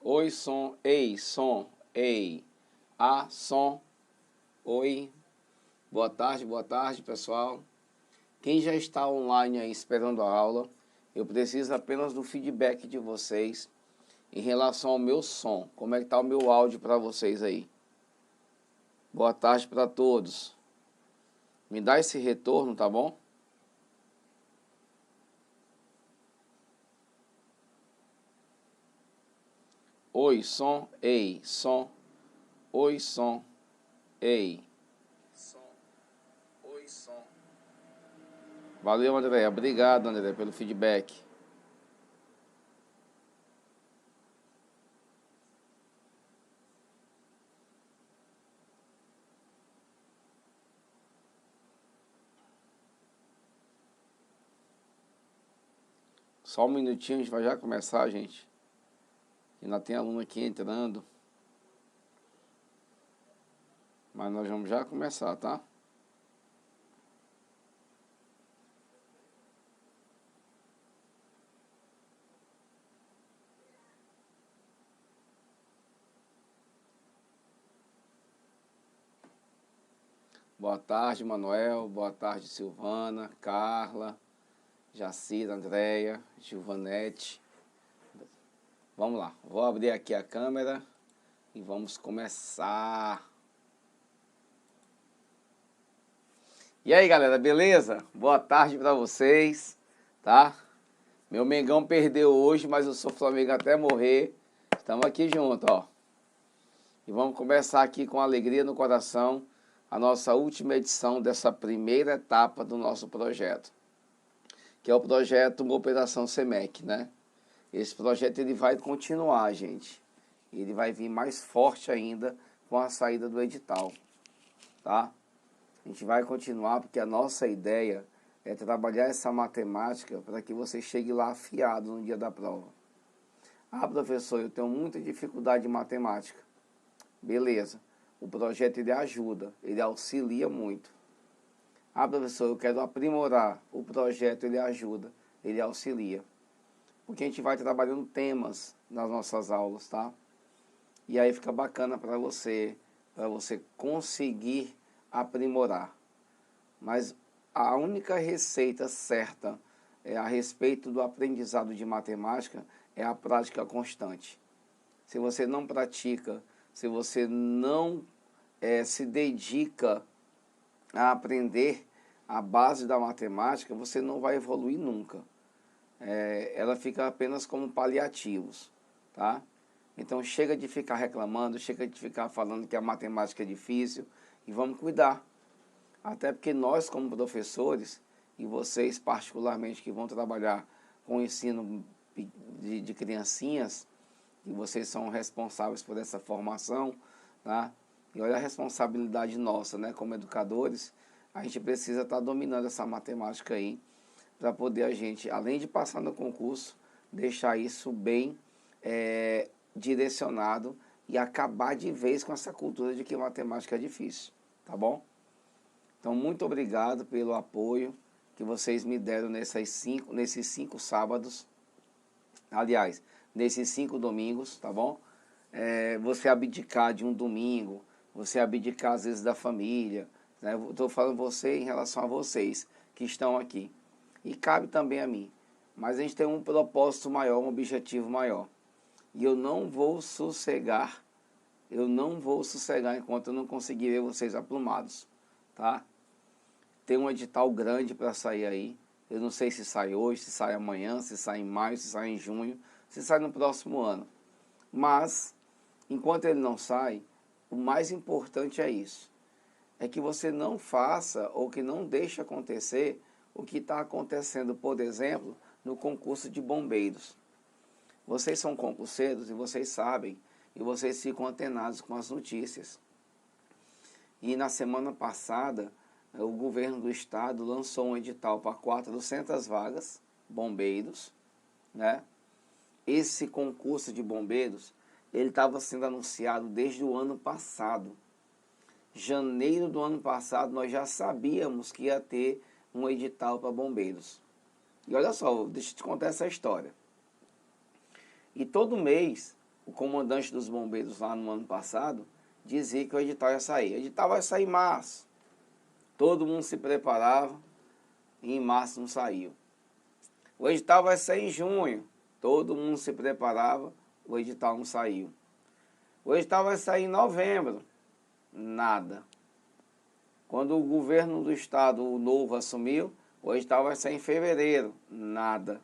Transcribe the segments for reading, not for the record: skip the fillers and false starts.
Oi, som, ei, som, ei, a, som, oi. Boa tarde, pessoal. Quem já está online aí esperando a aula, eu preciso apenas do feedback de vocês em relação ao meu som. Como é que está o meu áudio para vocês aí? Boa tarde para todos. Me dá esse retorno, tá bom? Oi, som, ei, som, oi, som, ei. Som, oi, som. Valeu, André. Obrigado, André, pelo feedback. Só um minutinho, a gente vai já começar, gente. Ainda tem aluno aqui entrando. Mas nós vamos já começar, tá? Boa tarde, Manuel. Boa tarde, Silvana, Carla, Jacira, Andréia, Gilvanete. Vamos lá. Vou abrir aqui a câmera e vamos começar. E aí, galera, beleza? Boa tarde para vocês, tá? Meu Mengão perdeu hoje, mas eu sou Flamengo até morrer. Estamos aqui juntos, ó. E vamos começar aqui com alegria no coração a nossa última edição dessa primeira etapa do nosso projeto, que é o projeto Operação SEMEC, né? Esse projeto ele vai continuar, gente. Ele vai vir mais forte ainda com a saída do edital, tá? A gente vai continuar porque a nossa ideia é trabalhar essa matemática para que você chegue lá afiado no dia da prova. Ah, professor, eu tenho muita dificuldade em matemática. Beleza. O projeto ele ajuda, ele auxilia muito. Ah, professor, eu quero aprimorar. O projeto ele ajuda, ele auxilia. Porque a gente vai trabalhando temas nas nossas aulas, tá? E aí fica bacana para você conseguir aprimorar. Mas a única receita certa a respeito do aprendizado de matemática é a prática constante. Se você não pratica, se você não se dedica a aprender a base da matemática, você não vai evoluir nunca. Ela fica apenas como paliativos, tá? Então chega de ficar reclamando, chega de ficar falando que a matemática é difícil e vamos cuidar. Até porque nós como professores, e vocês particularmente que vão trabalhar com o ensino de criancinhas, e vocês são responsáveis por essa formação, tá? E olha a responsabilidade nossa, né? Como educadores, a gente precisa estar dominando essa matemática aí, para poder a gente, além de passar no concurso, deixar isso bem direcionado e acabar de vez com essa cultura de que matemática é difícil, tá bom? Então, muito obrigado pelo apoio que vocês me deram nesses 5 sábados. Aliás, nesses 5 domingos, tá bom? Você abdicar de um domingo, você abdicar às vezes da família, né? Estou falando você em relação a vocês que estão aqui. E cabe também a mim. Mas a gente tem um propósito maior, um objetivo maior. E eu não vou sossegar enquanto eu não conseguir ver vocês aplumados, tá? Tem um edital grande para sair aí. Eu não sei se sai hoje, se sai amanhã, se sai em maio, se sai em junho, se sai no próximo ano. Mas, enquanto ele não sai, o mais importante é isso. É que você não faça ou que não deixe acontecer o que está acontecendo, por exemplo, no concurso de bombeiros. Vocês são concurseiros e vocês sabem, e vocês ficam antenados com as notícias. E na semana passada, o governo do estado lançou um edital para 400 vagas, bombeiros, né? Esse concurso de bombeiros, ele estava sendo anunciado desde o ano passado. Janeiro do ano passado, nós já sabíamos que ia ter um edital para bombeiros. E olha só, deixa eu te contar essa história. E todo mês, o comandante dos bombeiros lá no ano passado dizia que o edital ia sair. O edital vai sair em março. Todo mundo se preparava e em março não saiu. O edital vai sair em junho. Todo mundo se preparava, o edital não saiu. O edital vai sair em novembro. Nada. Quando o governo do estado, o novo, assumiu, o edital vai sair em fevereiro. Nada.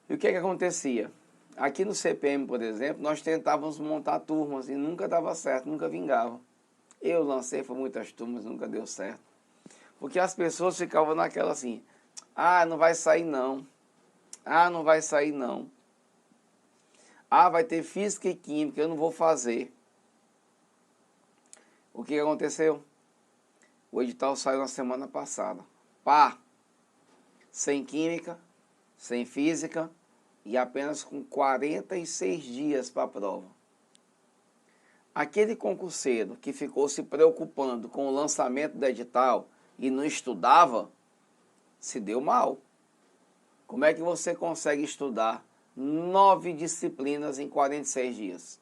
E o que acontecia? Aqui no CPM, por exemplo, nós tentávamos montar turmas e nunca dava certo, nunca vingava. Eu lancei por muitas turmas, nunca deu certo. Porque as pessoas ficavam naquela assim, ah, não vai sair não. Ah, não vai sair não. Ah, vai ter física e química, eu não vou fazer. O que aconteceu? O edital saiu na semana passada. Pá! Sem química, sem física e apenas com 46 dias para a prova. Aquele concurseiro que ficou se preocupando com o lançamento do edital e não estudava, se deu mal. Como é que você consegue estudar 9 disciplinas em 46 dias?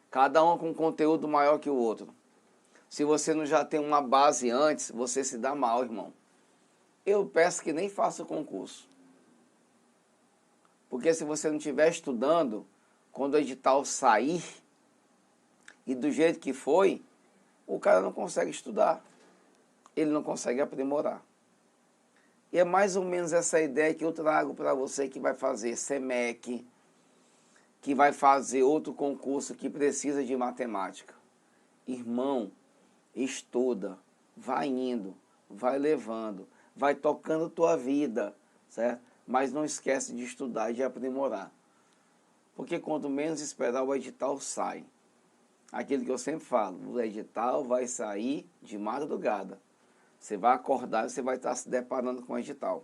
Cada uma com conteúdo maior que o outro. Se você não já tem uma base antes, você se dá mal, irmão. Eu peço que nem faça o concurso. Porque se você não estiver estudando, quando o edital sair, e do jeito que foi, o cara não consegue estudar. Ele não consegue aprimorar. E é mais ou menos essa ideia que eu trago para você que vai fazer SEMEC, que vai fazer outro concurso que precisa de matemática. Irmão, estuda, vai indo, vai levando, vai tocando tua vida, certo? Mas não esquece de estudar e de aprimorar. Porque quanto menos esperar, o edital sai. Aquilo que eu sempre falo, o edital vai sair de madrugada. Você vai acordar e você vai estar se deparando com o edital.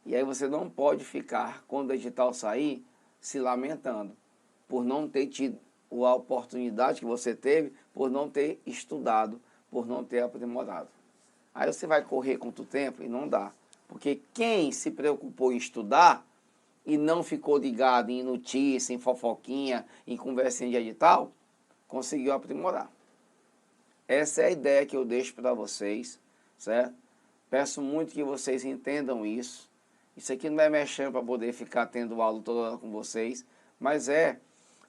E aí você não pode ficar, quando o edital sair, se lamentando por não ter tido a oportunidade que você teve, por não ter estudado, por não ter aprimorado. Aí você vai correr contra o tempo e não dá. Porque quem se preocupou em estudar e não ficou ligado em notícia, em fofoquinha, em conversinha de edital, conseguiu aprimorar. Essa é a ideia que eu deixo para vocês, certo? Peço muito que vocês entendam isso. Isso aqui não é mexendo para poder ficar tendo aula toda hora com vocês, mas é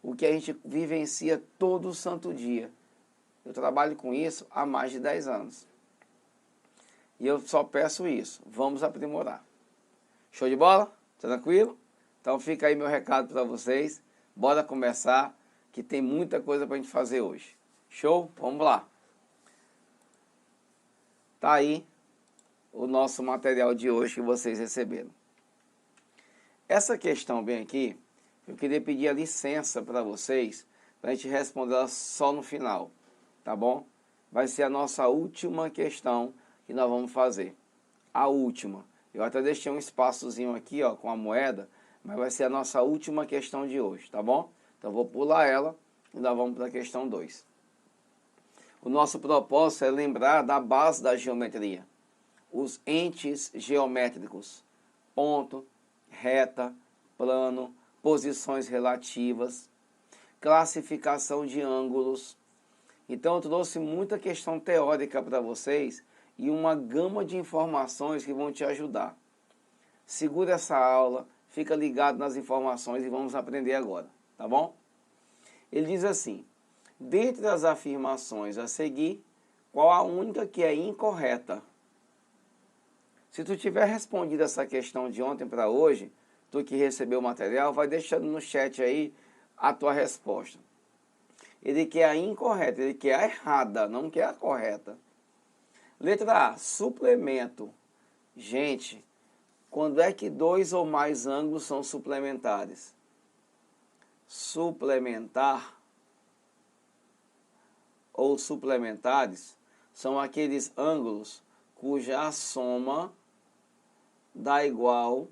o que a gente vivencia todo santo dia. Eu trabalho com isso há mais de 10 anos. E eu só peço isso, vamos aprimorar. Show de bola? Tranquilo? Então fica aí meu recado para vocês. Bora começar, que tem muita coisa para a gente fazer hoje. Show? Vamos lá. Tá aí o nosso material de hoje que vocês receberam. Essa questão bem aqui, eu queria pedir a licença para vocês, para a gente responder ela só no final, tá bom? Vai ser a nossa última questão que nós vamos fazer. A última. Eu até deixei um espaçozinho aqui, ó, com a moeda, mas vai ser a nossa última questão de hoje, tá bom? Então vou pular ela e nós vamos para a questão 2. O nosso propósito é lembrar da base da geometria. Os entes geométricos. Ponto, reta, plano, posições relativas, classificação de ângulos. Então eu trouxe muita questão teórica para vocês e uma gama de informações que vão te ajudar. Segura essa aula, fica ligado nas informações e vamos aprender agora, tá bom? Ele diz assim: dentre as afirmações a seguir, qual a única que é incorreta? Se tu tiver respondido essa questão de ontem para hoje, tu que recebeu o material, vai deixando no chat aí a tua resposta. Ele quer a incorreta, ele quer a errada, não quer a correta. Letra A, suplemento. Gente, quando é que 2 ou mais ângulos são suplementares? Suplementar ou suplementares são aqueles ângulos cuja soma dá igual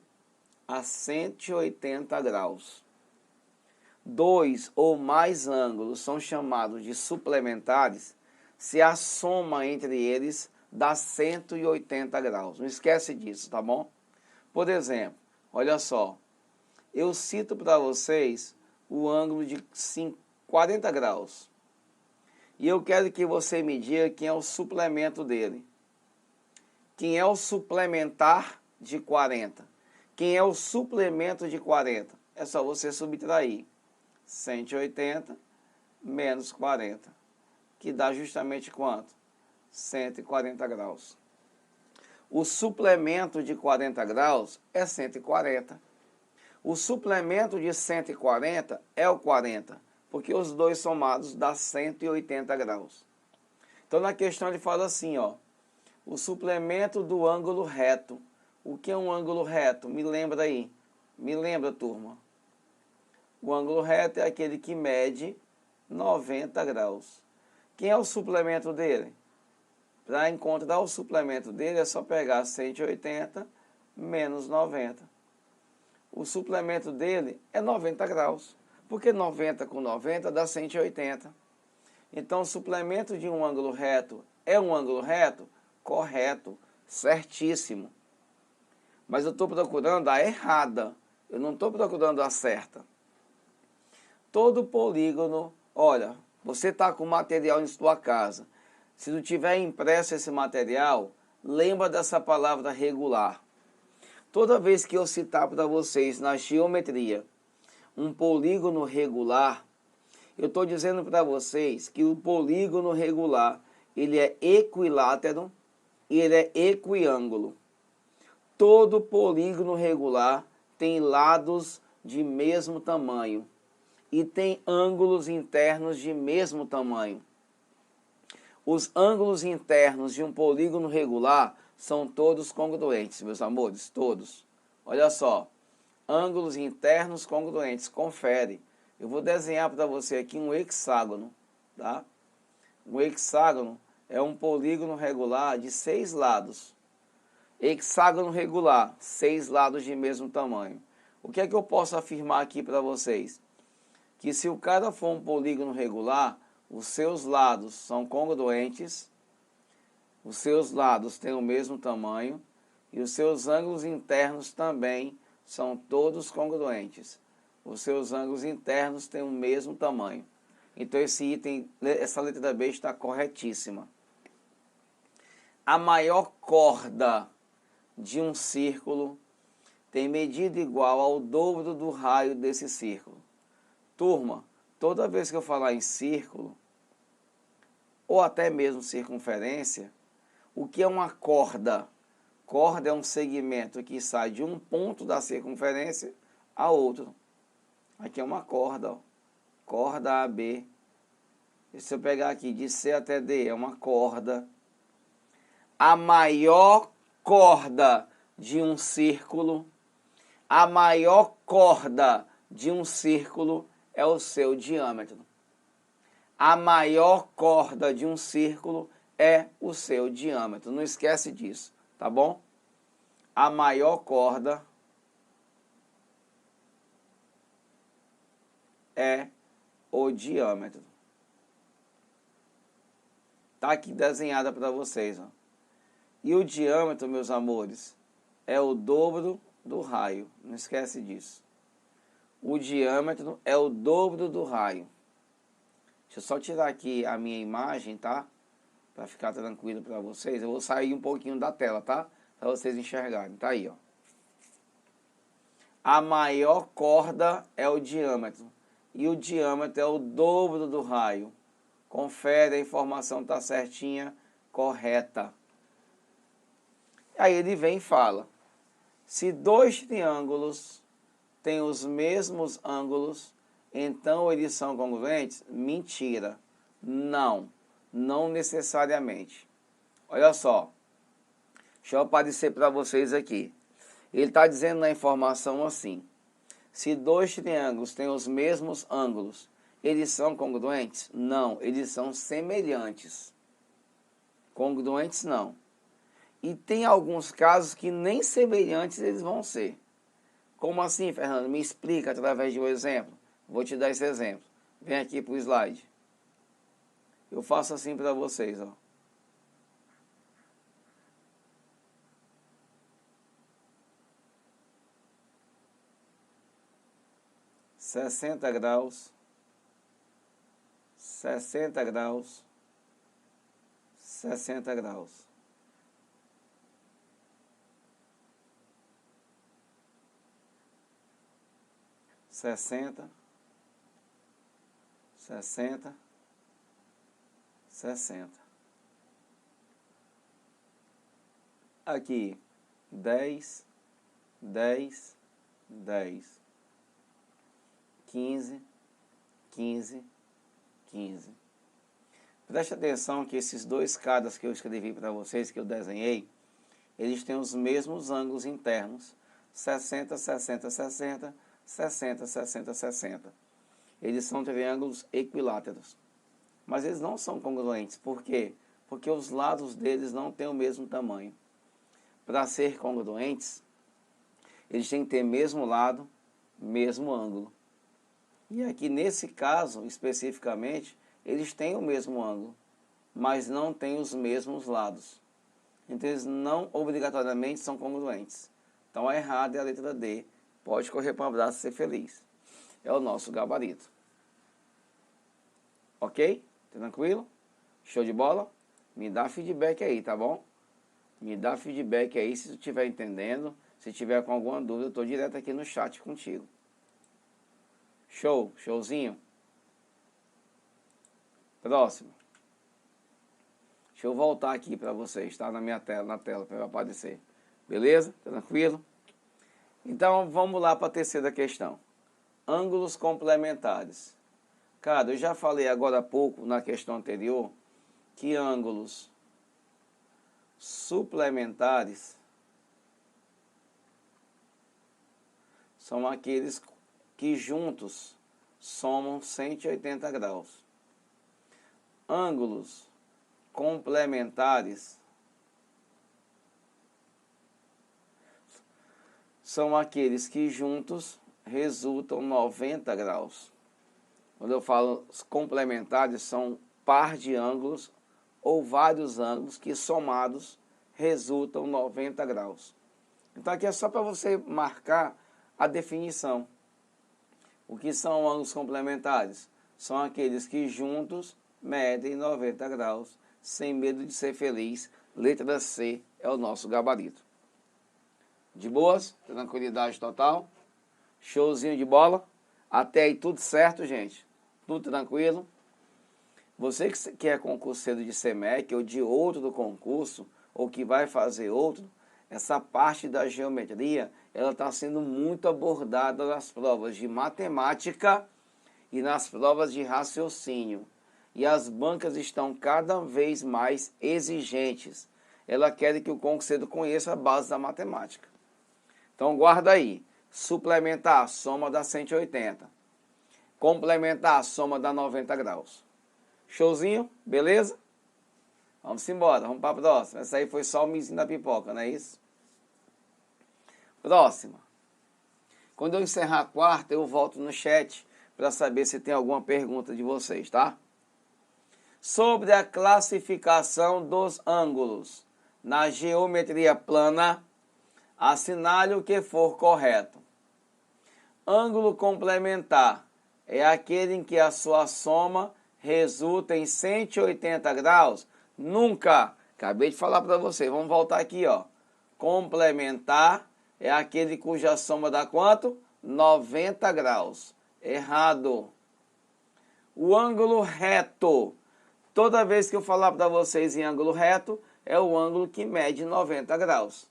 a 180 graus. 2 ou mais ângulos são chamados de suplementares se a soma entre eles dá 180 graus. Não esquece disso, tá bom? Por exemplo, olha só, eu cito para vocês o ângulo de 40 graus. E eu quero que você me diga quem é o suplemento dele. Quem é o suplementar de 40? Quem é o suplemento de 40? É só você subtrair 180 menos 40, que dá justamente quanto? 140 graus. O suplemento de 40 graus é 140. O suplemento de 140 é o 40, porque os dois somados dá 180 graus. Então na questão ele fala assim, ó, o suplemento do ângulo reto. O que é um ângulo reto? Me lembra aí. Me lembra, turma. O ângulo reto é aquele que mede 90 graus. Quem é o suplemento dele? Para encontrar o suplemento dele é só pegar 180 menos 90. O suplemento dele é 90 graus, porque 90 com 90 dá 180. Então o suplemento de um ângulo reto é um ângulo reto? Correto, certíssimo. Mas eu estou procurando a errada, eu não estou procurando a certa. Todo polígono, olha, você está com material em sua casa. Se não tiver impresso esse material, lembra dessa palavra regular. Toda vez que eu citar para vocês na geometria um polígono regular, eu estou dizendo para vocês que o polígono regular, ele é equilátero e ele é equiângulo. Todo polígono regular tem lados de mesmo tamanho e tem ângulos internos de mesmo tamanho. Os ângulos internos de um polígono regular são todos congruentes, meus amores, todos. Olha só, ângulos internos congruentes, confere. Eu vou desenhar para você aqui um hexágono, tá? Um hexágono é um polígono regular de 6 lados. Hexágono regular, 6 lados de mesmo tamanho. O que é que eu posso afirmar aqui para vocês? Que se o cara for um polígono regular, os seus lados são congruentes, os seus lados têm o mesmo tamanho e os seus ângulos internos também são todos congruentes. Os seus ângulos internos têm o mesmo tamanho. Então esse item, essa letra B está corretíssima. A maior corda de um círculo tem medida igual ao dobro do raio desse círculo. Turma, toda vez que eu falar em círculo, ou até mesmo circunferência, o que é uma corda? Corda é um segmento que sai de um ponto da circunferência a outro. Aqui é uma corda, ó. Corda AB. E se eu pegar aqui de C até D, é uma corda. A maior corda de um círculo, a maior corda de um círculo é o seu diâmetro. A maior corda de um círculo é o seu diâmetro. Não esquece disso, tá bom? A maior corda é o diâmetro. Tá aqui desenhada para vocês, ó. E o diâmetro, meus amores, é o dobro do raio. Não esquece disso. O diâmetro é o dobro do raio. Deixa eu só tirar aqui a minha imagem, tá? Para ficar tranquilo para vocês. Eu vou sair um pouquinho da tela, tá? Para vocês enxergarem. Tá aí, ó. A maior corda é o diâmetro. E o diâmetro é o dobro do raio. Confere, a informação tá certinha, correta. Aí ele vem e fala: se dois triângulos têm os mesmos ângulos, então eles são congruentes? Mentira. Não. Não necessariamente. Olha só. Deixa eu aparecer para vocês aqui. Ele está dizendo na informação assim: se dois triângulos têm os mesmos ângulos, eles são congruentes? Não. Eles são semelhantes. Congruentes não. E tem alguns casos que nem semelhantes eles vão ser. Como assim, Fernando? Me explica através de um exemplo. Vou te dar esse exemplo. Vem aqui para o slide. Eu faço assim para vocês, ó. 60 graus, 60 graus, 60 graus. Sessenta, 60, 60. Aqui, 10, 10, 10. 15, 15, 15. Preste atenção que esses dois caras que eu escrevi para vocês, que eu desenhei, eles têm os mesmos ângulos internos, 60, 60, 60, 60, 60, 60. Eles são triângulos equiláteros. Mas eles não são congruentes. Por quê? Porque os lados deles não têm o mesmo tamanho. Para ser congruentes, eles têm que ter mesmo lado, mesmo ângulo. E aqui nesse caso, especificamente, eles têm o mesmo ângulo, mas não têm os mesmos lados. Então eles não obrigatoriamente são congruentes. Então a errada é a letra D. Pode correr para o abraço e ser feliz. É o nosso gabarito. Ok? Tranquilo? Show de bola? Me dá feedback aí, tá bom? Me dá feedback aí se tu estiver entendendo. Se tiver com alguma dúvida, eu estou direto aqui no chat contigo. Show? Showzinho? Próximo. Deixa eu voltar aqui para vocês, tá? Na tela, para eu aparecer. Beleza? Tranquilo? Então, vamos lá para a terceira questão. Ângulos complementares. Cara, eu já falei agora há pouco, na questão anterior, que ângulos suplementares são aqueles que juntos somam 180 graus. Ângulos complementares são aqueles que juntos resultam 90 graus. Quando eu falo complementares, são par de ângulos ou vários ângulos que somados resultam 90 graus. Então aqui é só para você marcar a definição. O que são ângulos complementares? São aqueles que juntos medem 90 graus, sem medo de ser feliz. Letra C é o nosso gabarito. De boas? Tranquilidade total? Showzinho de bola? Até aí tudo certo, gente? Tudo tranquilo? Você que é concurseiro de SEMEC ou de outro do concurso, ou que vai fazer outro, essa parte da geometria, ela está sendo muito abordada nas provas de matemática e nas provas de raciocínio. E as bancas estão cada vez mais exigentes. Ela quer que o concurseiro conheça a base da matemática. Então guarda aí. Suplementar, soma da 180. Complementar, soma da 90 graus. Showzinho? Beleza? Vamos embora, vamos para a próxima. Essa aí foi só o mizinho da pipoca, não é isso? Próxima. Quando eu encerrar a quarta, eu volto no chat para saber se tem alguma pergunta de vocês, tá? Sobre a classificação dos ângulos na geometria plana, assinale o que for correto. Ângulo complementar é aquele em que a sua soma resulta em 180 graus? Nunca. Acabei de falar para você. Vamos voltar aqui, ó. Complementar é aquele cuja soma dá quanto? 90 graus. Errado. O ângulo reto. Toda vez que eu falar para vocês em ângulo reto, é o ângulo que mede 90 graus.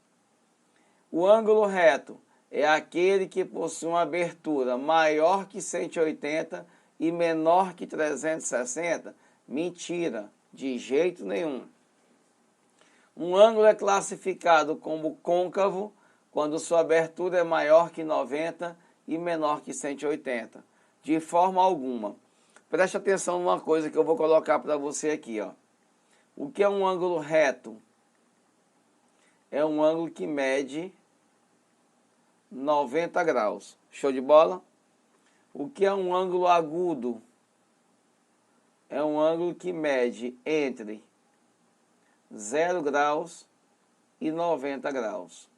O ângulo reto é aquele que possui uma abertura maior que 180 e menor que 360. Mentira, de jeito nenhum. Um ângulo é classificado como côncavo quando sua abertura é maior que 90 e menor que 180. De forma alguma. Preste atenção numa coisa que eu vou colocar para você aqui, ó. O que é um ângulo reto? É um ângulo que mede 90 graus. Show de bola? O que é um ângulo agudo? É um ângulo que mede entre 0 graus e 90 graus.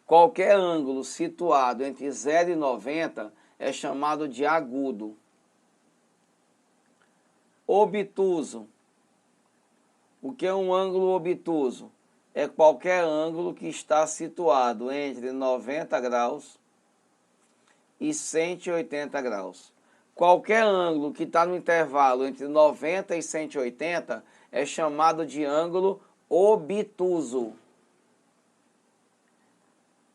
Qualquer ângulo situado entre 0 e 90 é chamado de agudo. Obtuso. O que é um ângulo obtuso? É qualquer ângulo que está situado entre 90 graus e 180 graus. Qualquer ângulo que está no intervalo entre 90 e 180 é chamado de ângulo obtuso.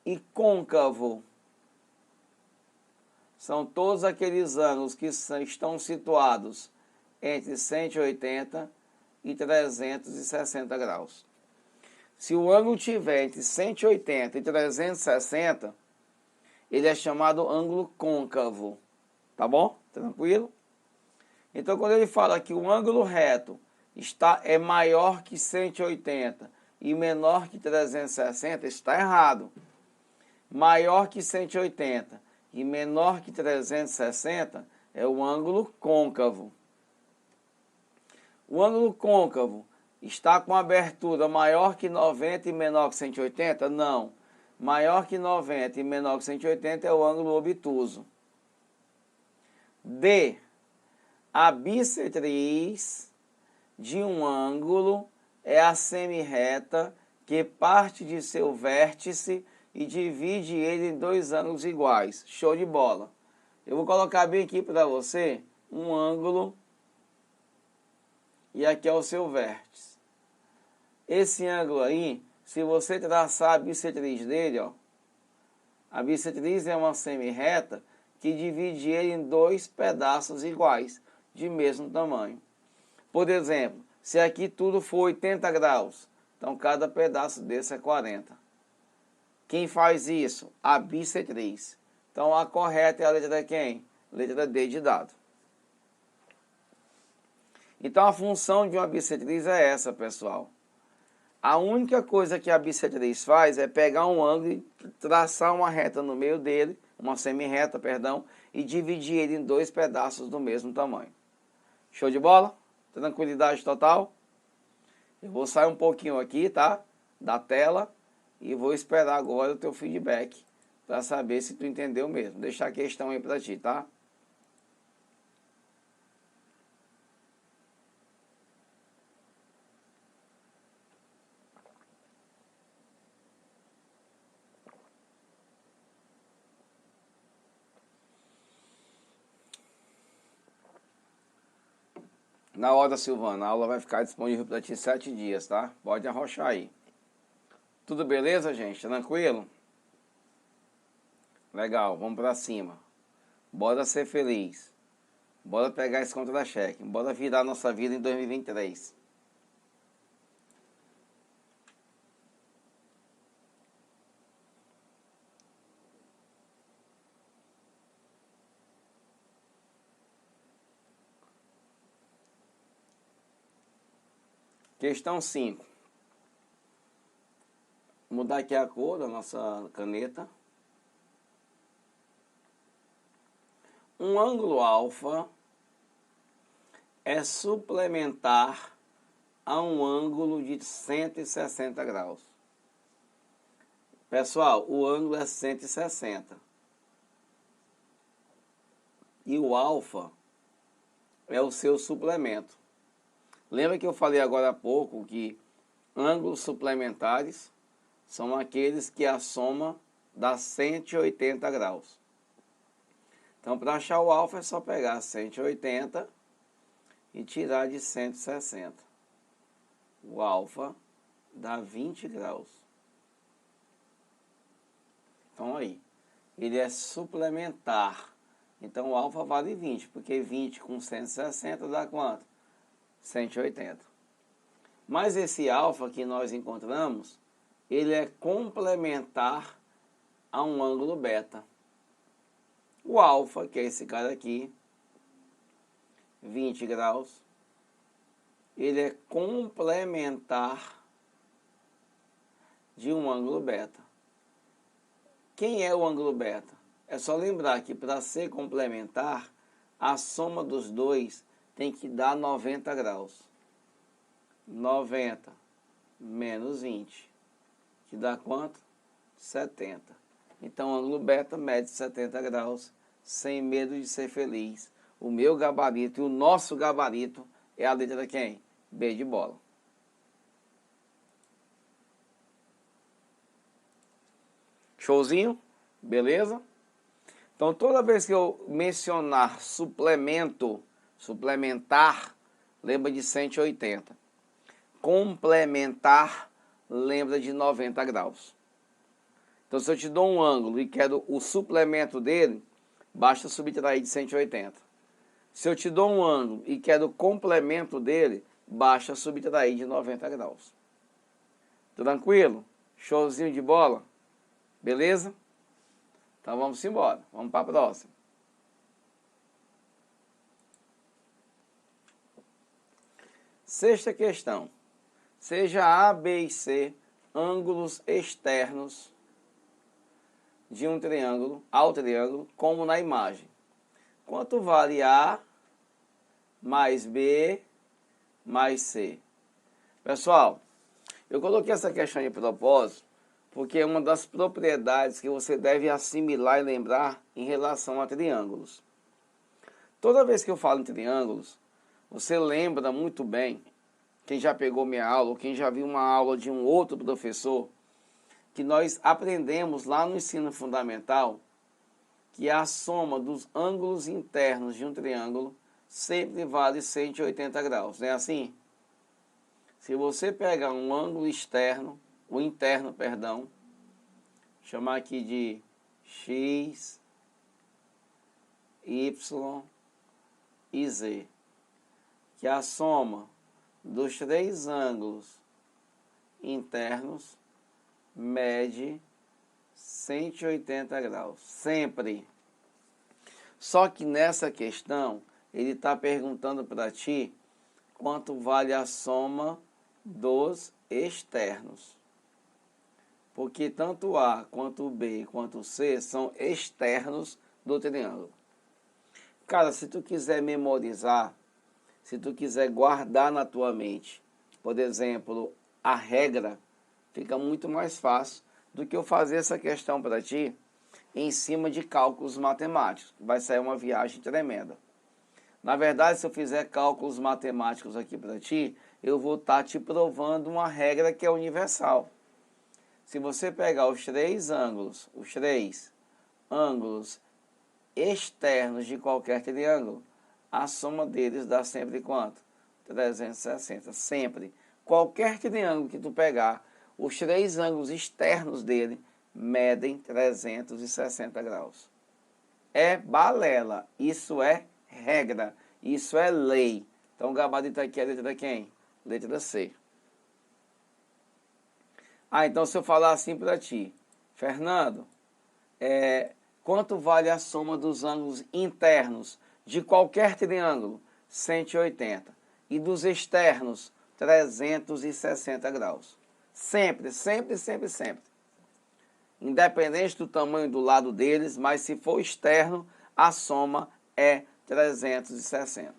E côncavo são todos aqueles ângulos que estão situados entre 180 e 360 graus. Se o ângulo estiver entre 180 e 360, ele é chamado ângulo côncavo. Tá bom? Tranquilo? Então, quando ele fala que o ângulo reto é maior que 180 e menor que 360, está errado. Maior que 180 e menor que 360 é o ângulo côncavo. O ângulo côncavo está com abertura maior que 90 e menor que 180? Não. Maior que 90 e menor que 180 é o ângulo obtuso. D. A bissetriz de um ângulo é a semirreta que parte de seu vértice e divide ele em dois ângulos iguais. Show de bola. Eu vou colocar bem aqui para você um ângulo e aqui é o seu vértice. Esse ângulo aí, se você traçar a bissetriz dele, ó, a bissetriz é uma semirreta que divide ele em dois pedaços iguais, de mesmo tamanho. Por exemplo, se aqui tudo for 80 graus, então cada pedaço desse é 40. Quem faz isso? A bissetriz. Então a correta é a letra de quem? Letra D de dado. Então a função de uma bissetriz é essa, pessoal. A única coisa que a bissetriz faz é pegar um ângulo e traçar uma reta no meio dele, uma semirreta, perdão, e dividir ele em dois pedaços do mesmo tamanho. Show de bola? Tranquilidade total? Eu vou sair um pouquinho aqui, tá? Da tela e vou esperar agora o teu feedback para saber se tu entendeu mesmo. Deixar a questão aí para ti, tá? Na hora, Silvana, a aula vai ficar disponível para ti 7 dias, tá? Pode arrochar aí. Tudo beleza, gente? Tranquilo? Legal, vamos para cima. Bora ser feliz. Bora pegar esse contra-cheque. Bora virar nossa vida em 2023. Questão 5. Vou mudar aqui a cor da nossa caneta. Um ângulo alfa é suplementar a um ângulo de 160 graus. Pessoal, o ângulo é 160. E o alfa é o seu suplemento. Lembra que eu falei agora há pouco que ângulos suplementares são aqueles que a soma dá 180 graus. Então, para achar o alfa é só pegar 180 e tirar de 160. O alfa dá 20 graus. Então, aí, ele é suplementar. Então, o alfa vale 20, porque 20 com 160 dá quanto? 180. Mas esse alfa que nós encontramos, ele é complementar a um ângulo beta. O alfa, que é esse cara aqui, 20 graus, ele é complementar de um ângulo beta. Quem é o ângulo beta? É só lembrar que para ser complementar, a soma dos dois tem que dar 90 graus. 90 menos 20, que dá quanto? 70. Então, o ângulo beta mede 70 graus sem medo de ser feliz. O meu gabarito e o nosso gabarito é a letra de quem? B de bola. Showzinho? Beleza? Então, toda vez que eu mencionar suplemento, suplementar, lembra de 180. Complementar, lembra de 90 graus. Então, se eu te dou um ângulo e quero o suplemento dele, basta subtrair de 180. Se eu te dou um ângulo e quero o complemento dele, basta subtrair de 90 graus. Tranquilo? Showzinho de bola? Beleza? Então vamos embora. Vamos para a próxima. Sexta questão. Seja A, B e C ângulos externos de um triângulo, ao triângulo, como na imagem. Quanto vale A mais B mais C? Pessoal, eu coloquei essa questão de propósito porque é uma das propriedades que você deve assimilar e lembrar em relação a triângulos. Toda vez que eu falo em triângulos, você lembra muito bem, quem já pegou minha aula ou quem já viu uma aula de um outro professor, que nós aprendemos lá no ensino fundamental que a soma dos ângulos internos de um triângulo sempre vale 180 graus, não é assim? Se você pegar um ângulo externo, o interno, perdão, chamar aqui de X, Y e Z, que a soma dos três ângulos internos mede 180 graus, sempre. Só que nessa questão, ele está perguntando para ti quanto vale a soma dos externos. Porque tanto A, quanto B, quanto C são externos do triângulo. Cara, se tu quiser memorizar, se tu quiser guardar na tua mente, por exemplo, a regra, fica muito mais fácil do que eu fazer essa questão para ti em cima de cálculos matemáticos. Vai sair uma viagem tremenda. Na verdade, se eu fizer cálculos matemáticos aqui para ti, eu vou estar te provando uma regra que é universal. Se você pegar os três ângulos externos de qualquer triângulo, a soma deles dá sempre quanto? 360, sempre. Qualquer triângulo que tu pegar, os três ângulos externos dele medem 360 graus. É balela, isso é regra, isso é lei. Então o gabarito aqui é a letra de quem? Letra C. Então se eu falar assim para ti, Fernando, quanto vale a soma dos ângulos internos de qualquer triângulo? 180. E dos externos, 360 graus. Sempre, sempre, sempre, sempre. Independente do tamanho do lado deles, mas se for externo, a soma é 360.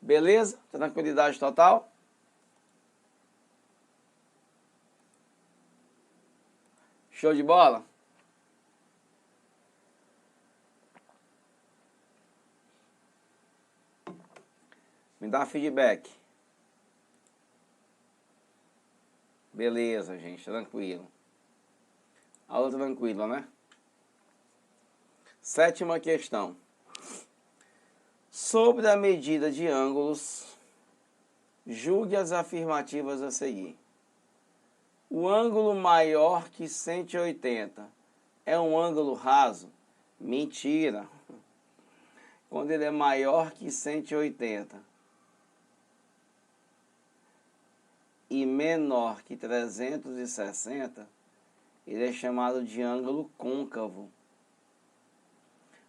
Beleza? Tranquilidade total? Show de bola? Me dá feedback. Beleza, gente, tranquilo. Aula tranquila, né? Sétima questão. Sobre a medida de ângulos, julgue as afirmativas a seguir. O ângulo maior que 180 é um ângulo raso? Mentira. Quando ele é maior que 180 e menor que 360, ele é chamado de ângulo côncavo.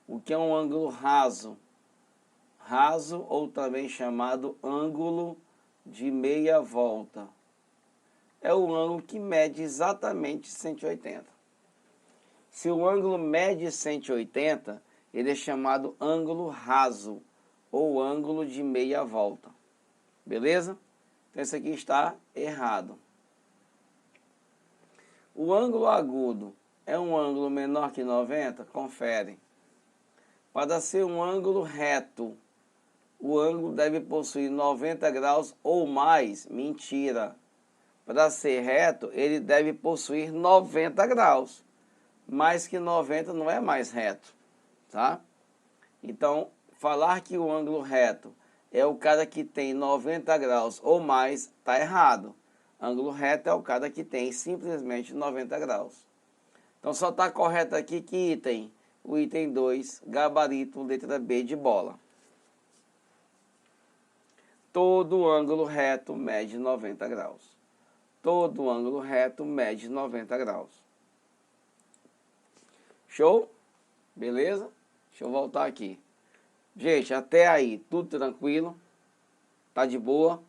O que é um ângulo raso? Raso, ou também chamado ângulo de meia volta, é o ângulo que mede exatamente 180. Se o ângulo mede 180, ele é chamado ângulo raso, ou ângulo de meia volta. Beleza? Então esse aqui está errado. O ângulo agudo é um ângulo menor que 90? Confere. Para ser um ângulo reto, o ângulo deve possuir 90 graus ou mais. Mentira. Para ser reto, ele deve possuir 90 graus. Mais que 90 não é mais reto, tá? Então, falar que o ângulo reto é o cara que tem 90 graus ou mais, está errado. Ângulo reto é o cara que tem simplesmente 90 graus. Então, só está correto aqui que item? O item 2, gabarito, letra B de bola. Todo ângulo reto mede 90 graus. Todo ângulo reto mede 90 graus. Show? Beleza? Deixa eu voltar aqui. Gente, até aí, tudo tranquilo? Tá de boa?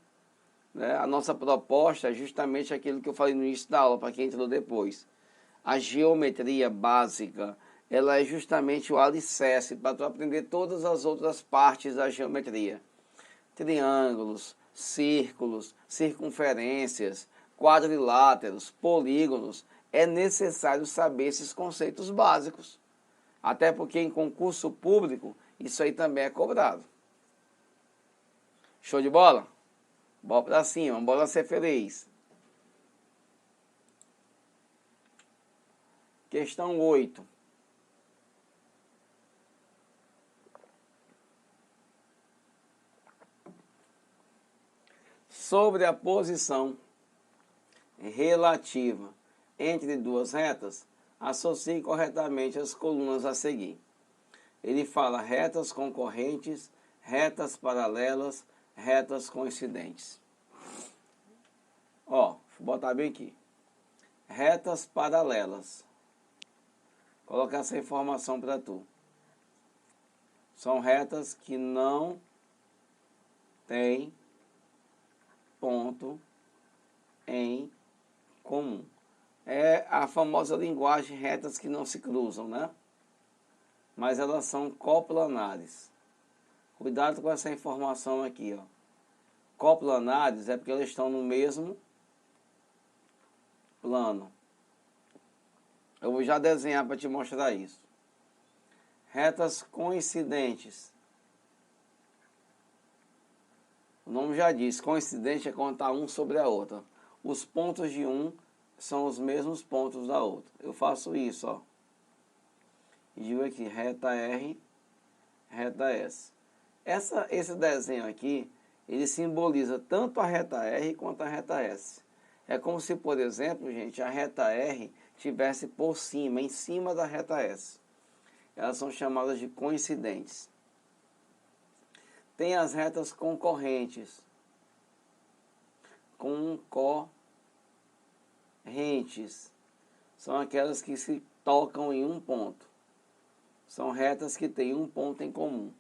Né? A nossa proposta é justamente aquilo que eu falei no início da aula, para quem entrou depois. A geometria básica, ela é justamente o alicerce para tu aprender todas as outras partes da geometria. Triângulos, círculos, circunferências, quadriláteros, polígonos. É necessário saber esses conceitos básicos. Até porque em concurso público, isso aí também é cobrado. Show de bola? Bola pra cima, bora ser feliz. Questão 8. Sobre a posição relativa entre duas retas, associe corretamente as colunas a seguir. Ele fala retas concorrentes, retas paralelas, retas coincidentes. Ó, vou botar bem aqui. Retas paralelas. Colocar essa informação para tu. São retas que não têm ponto em comum. É a famosa linguagem retas que não se cruzam, né? Mas elas são coplanares. Cuidado com essa informação aqui, ó. Coplanares é porque elas estão no mesmo plano. Eu vou já desenhar para te mostrar isso. Retas coincidentes. O nome já diz, coincidente é quando está um sobre a outra. Os pontos de um são os mesmos pontos da outra. Eu faço isso, ó. E digo aqui, reta R, reta S. Esse desenho aqui, ele simboliza tanto a reta R quanto a reta S. É como se, por exemplo, gente, a reta R estivesse por cima, em cima da reta S. Elas são chamadas de coincidentes. Tem as retas concorrentes. Concorrentes. São aquelas que se tocam em um ponto. São retas que têm um ponto em comum.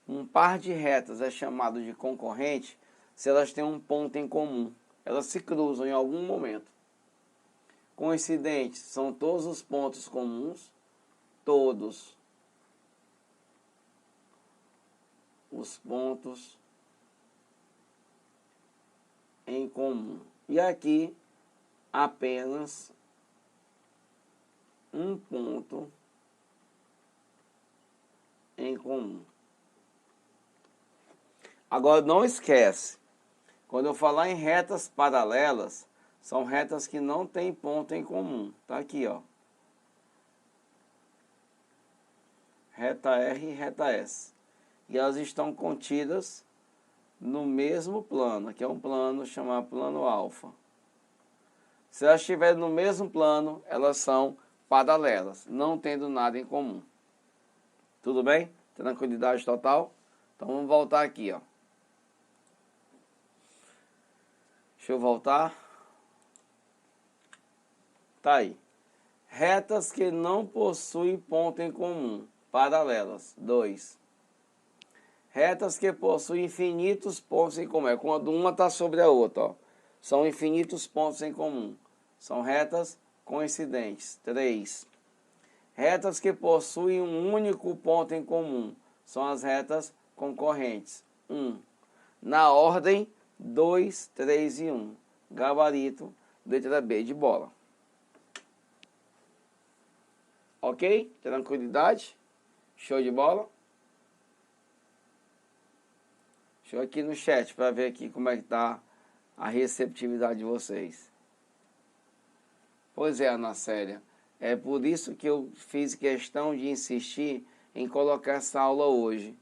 Um par de retas é chamado de concorrente se elas têm um ponto em comum. Elas se cruzam em algum momento. Coincidentes são todos os pontos comuns. Todos os pontos em comum. E aqui apenas um ponto em comum. Agora não esquece, quando eu falar em retas paralelas, são retas que não têm ponto em comum. Tá aqui, ó. Reta R e reta S. E elas estão contidas no mesmo plano, que é um plano chamado plano alfa. Se elas estiverem no mesmo plano, elas são paralelas, não tendo nada em comum. Tudo bem? Tranquilidade total? Então vamos voltar aqui, ó. Deixa eu voltar. Tá aí. Retas que não possuem ponto em comum. Paralelas. 2. Retas que possuem infinitos pontos em comum. É quando uma está sobre a outra, ó. São infinitos pontos em comum. São retas coincidentes. 3. Retas que possuem um único ponto em comum. São as retas concorrentes. 1. Na ordem 2, 3 e 1. Gabarito, letra B de bola. Ok? Tranquilidade? Show de bola? Deixa eu aqui no chat para ver aqui como é que tá a receptividade de vocês. Pois é, Ana Célia. É por isso que eu fiz questão de insistir em colocar essa aula hoje.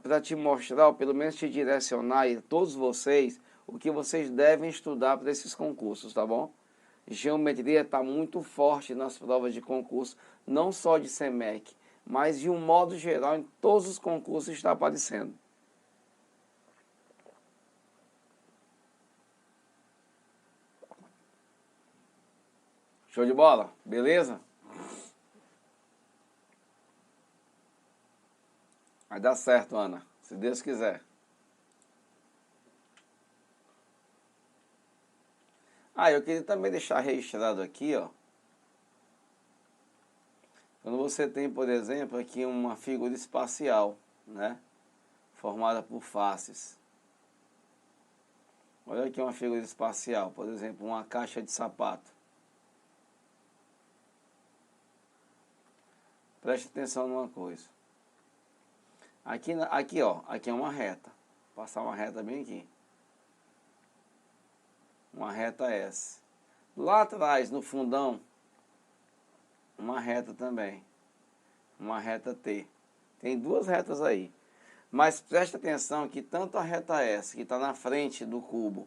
Para te mostrar, ou pelo menos te direcionar, e todos vocês, o que vocês devem estudar para esses concursos, tá bom? Geometria está muito forte nas provas de concurso, não só de SEMEC, mas de um modo geral, em todos os concursos está aparecendo. Show de bola? Beleza? Vai dar certo, Ana, se Deus quiser. Eu queria também deixar registrado aqui, ó. Quando você tem, por exemplo, aqui uma figura espacial, né? Formada por faces. Olha aqui uma figura espacial, por exemplo, uma caixa de sapato. Preste atenção numa coisa. Aqui, ó, aqui é uma reta. Vou passar uma reta bem aqui. Uma reta S. Lá atrás, no fundão, uma reta também. Uma reta T. Tem duas retas aí. Mas preste atenção que tanto a reta S, que está na frente do cubo,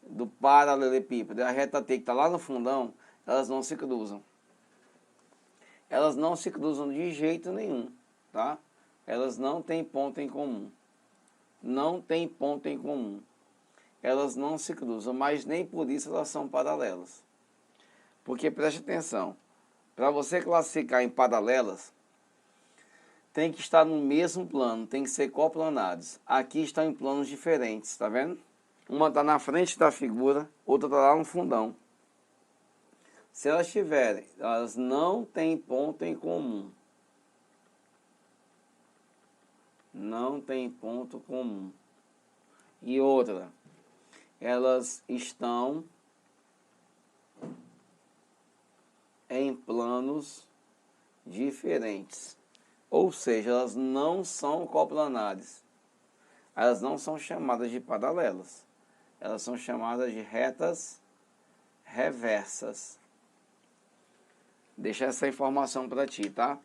do paralelepípedo, e a reta T, que está lá no fundão, elas não se cruzam. Elas não se cruzam de jeito nenhum, tá? Elas não têm ponto em comum. Não tem ponto em comum. Elas não se cruzam, mas nem por isso elas são paralelas. Porque preste atenção, para você classificar em paralelas, tem que estar no mesmo plano, tem que ser coplanares. Aqui estão em planos diferentes, tá vendo? Uma está na frente da figura, outra está lá no fundão. Se elas tiverem, elas não têm ponto em comum. Não tem ponto comum. E outra, elas estão em planos diferentes. Ou seja, elas não são coplanares. Elas não são chamadas de paralelas. Elas são chamadas de retas reversas. Deixa essa informação para ti, tá?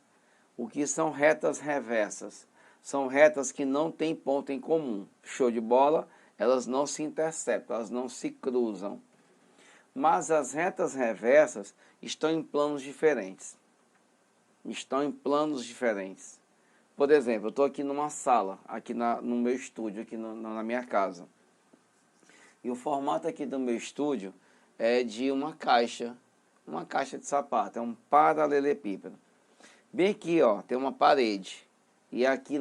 O que são retas reversas? São retas que não têm ponto em comum. Show de bola? Elas não se interceptam, elas não se cruzam. Mas as retas reversas estão em planos diferentes. Estão em planos diferentes. Por exemplo, eu estou aqui numa sala, aqui no meu estúdio, aqui na minha casa. E o formato aqui do meu estúdio é de uma caixa de sapato, é um paralelepípedo. Bem aqui, ó, tem uma parede. E aqui,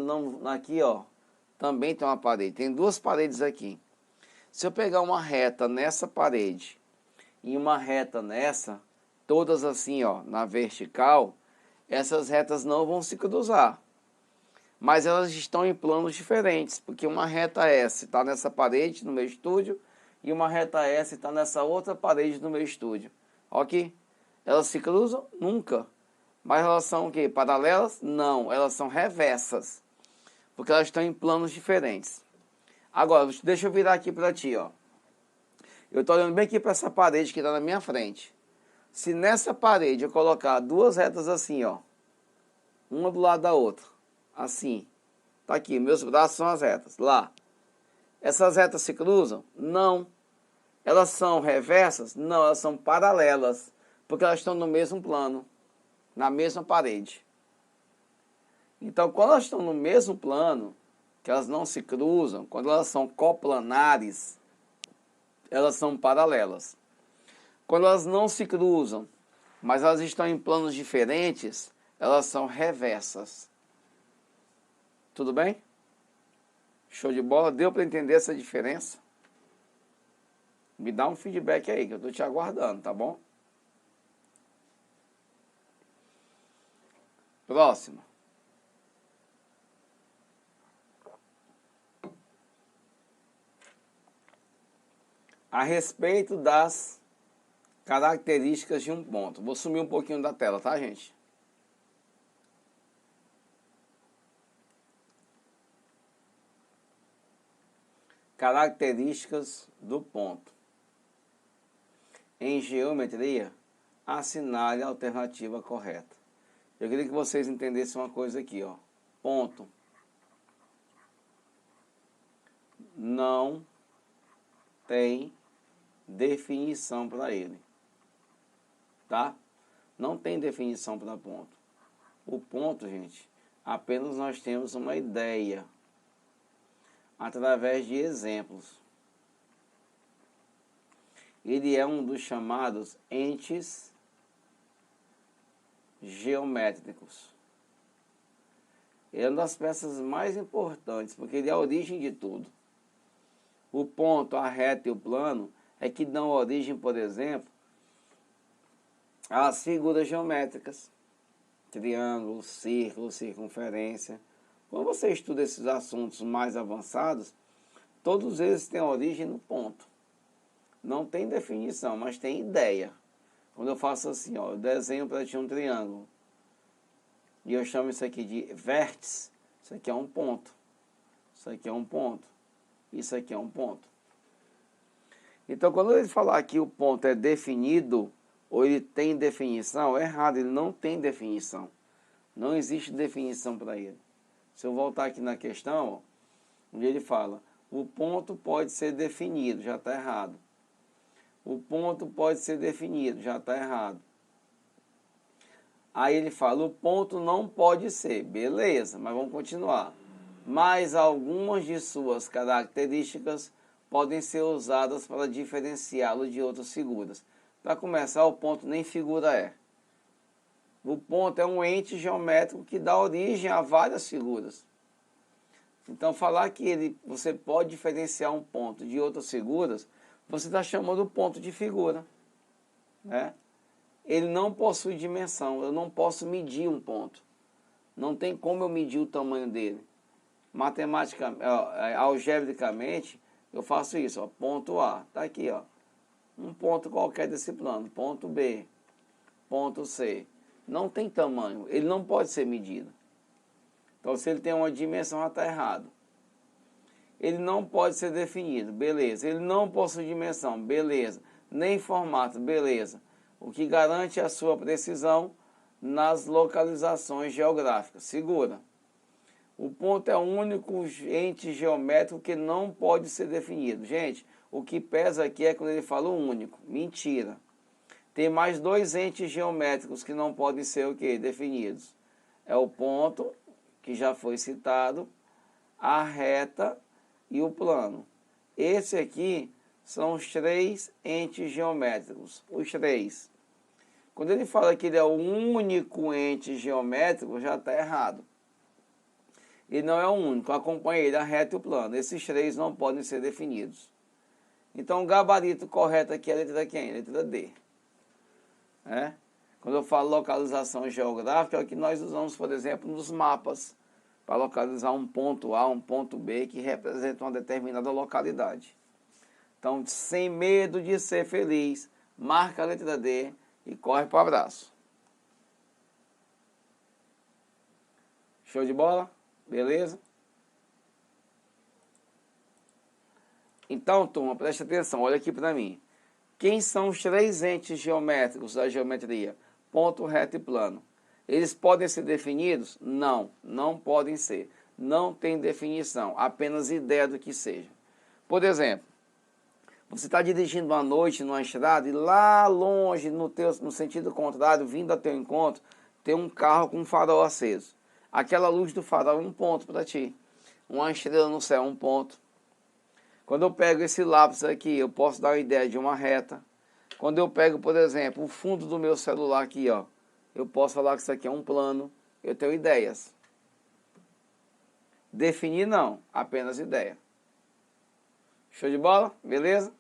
aqui, ó, também tem uma parede. Tem duas paredes aqui. Se eu pegar uma reta nessa parede e uma reta nessa, todas assim, ó, na vertical, essas retas não vão se cruzar. Mas elas estão em planos diferentes, porque uma reta S está nessa parede no meu estúdio e uma reta S está nessa outra parede no meu estúdio. Ok? Elas se cruzam? Nunca. Mas elas são o quê? Paralelas? Não, elas são reversas, porque elas estão em planos diferentes. Agora, deixa eu virar aqui para ti, ó. Eu estou olhando bem aqui para essa parede que está na minha frente. Se nessa parede eu colocar duas retas assim, ó, uma do lado da outra, assim, tá aqui, meus braços são as retas, lá. Essas retas se cruzam? Não. Elas são reversas? Não, elas são paralelas, porque elas estão no mesmo plano, na mesma parede. Então, quando elas estão no mesmo plano, que elas não se cruzam, quando elas são coplanares, elas são paralelas. Quando elas não se cruzam, mas elas estão em planos diferentes, elas são reversas. Tudo bem? Show de bola? Deu para entender essa diferença? Me dá um feedback aí, que eu estou te aguardando, tá bom? Próximo. A respeito das características de um ponto. Vou sumir um pouquinho da tela, tá, gente? Características do ponto. Em geometria, assinale a alternativa correta. Eu queria que vocês entendessem uma coisa aqui, ó. Ponto não tem definição para ele, tá? Não tem definição para ponto. O ponto, gente, apenas nós temos uma ideia através de exemplos. Ele é um dos chamados entes geométricos. Ele é uma das peças mais importantes, porque ele é a origem de tudo. O ponto, a reta e o plano é que dão origem, por exemplo, às figuras geométricas. Triângulo, círculo, circunferência. Quando você estuda esses assuntos mais avançados, todos eles têm origem no ponto. Não tem definição, mas tem ideia. Quando eu faço assim, ó, eu desenho para ti um triângulo. E eu chamo isso aqui de vértice. Isso aqui é um ponto. Isso aqui é um ponto. Isso aqui é um ponto. Então, quando ele falar que o ponto é definido, ou ele tem definição, é errado, ele não tem definição. Não existe definição para ele. Se eu voltar aqui na questão, ó, onde ele fala, o ponto pode ser definido, já está errado. O ponto pode ser definido, já está errado. Aí ele fala, o ponto não pode ser, beleza, mas vamos continuar. Mas algumas de suas características podem ser usadas para diferenciá-lo de outras figuras. Para começar, o ponto nem figura é. O ponto é um ente geométrico que dá origem a várias figuras. Então, falar que você pode diferenciar um ponto de outras figuras, você está chamando o ponto de figura, né? Ele não possui dimensão, eu não posso medir um ponto. Não tem como eu medir o tamanho dele. Algebricamente, eu faço isso, ó, ponto A, está aqui, ó, um ponto qualquer desse plano, ponto B, ponto C. Não tem tamanho, ele não pode ser medido. Então, se ele tem uma dimensão, já está errado. Ele não pode ser definido, beleza. Ele não possui dimensão, beleza. Nem formato, beleza. O que garante a sua precisão nas localizações geográficas. Segura. O ponto é o único ente geométrico que não pode ser definido. Gente, o que pesa aqui é quando ele fala o único. Mentira. Tem mais dois entes geométricos que não podem ser o quê? Definidos. É o ponto, que já foi citado, a reta e o plano. Esse aqui são os três entes geométricos. Os três. Quando ele fala que ele é o único ente geométrico, já está errado. Ele não é o único, acompanha ele a reta e o plano. Esses três não podem ser definidos. Então, o gabarito correto aqui é a letra quem? Letra D. Quando eu falo localização geográfica, é o que nós usamos, por exemplo, nos mapas, para localizar um ponto A, um ponto B, que representam uma determinada localidade. Então, sem medo de ser feliz, marca a letra D e corre para o abraço. Show de bola? Beleza? Então, turma, preste atenção, olha aqui para mim. Quem são os três entes geométricos da geometria? Ponto, reta e plano. Eles podem ser definidos? Não, não podem ser. Não tem definição, apenas ideia do que seja. Por exemplo, você está dirigindo à noite numa estrada e lá longe, no sentido contrário, vindo a teu encontro, tem um carro com um farol aceso. Aquela luz do farol é um ponto para ti. Uma estrela no céu é um ponto. Quando eu pego esse lápis aqui, eu posso dar uma ideia de uma reta. Quando eu pego, por exemplo, o fundo do meu celular aqui, ó, eu posso falar que isso aqui é um plano. Eu tenho ideias. Definir não, apenas ideia. Show de bola? Beleza?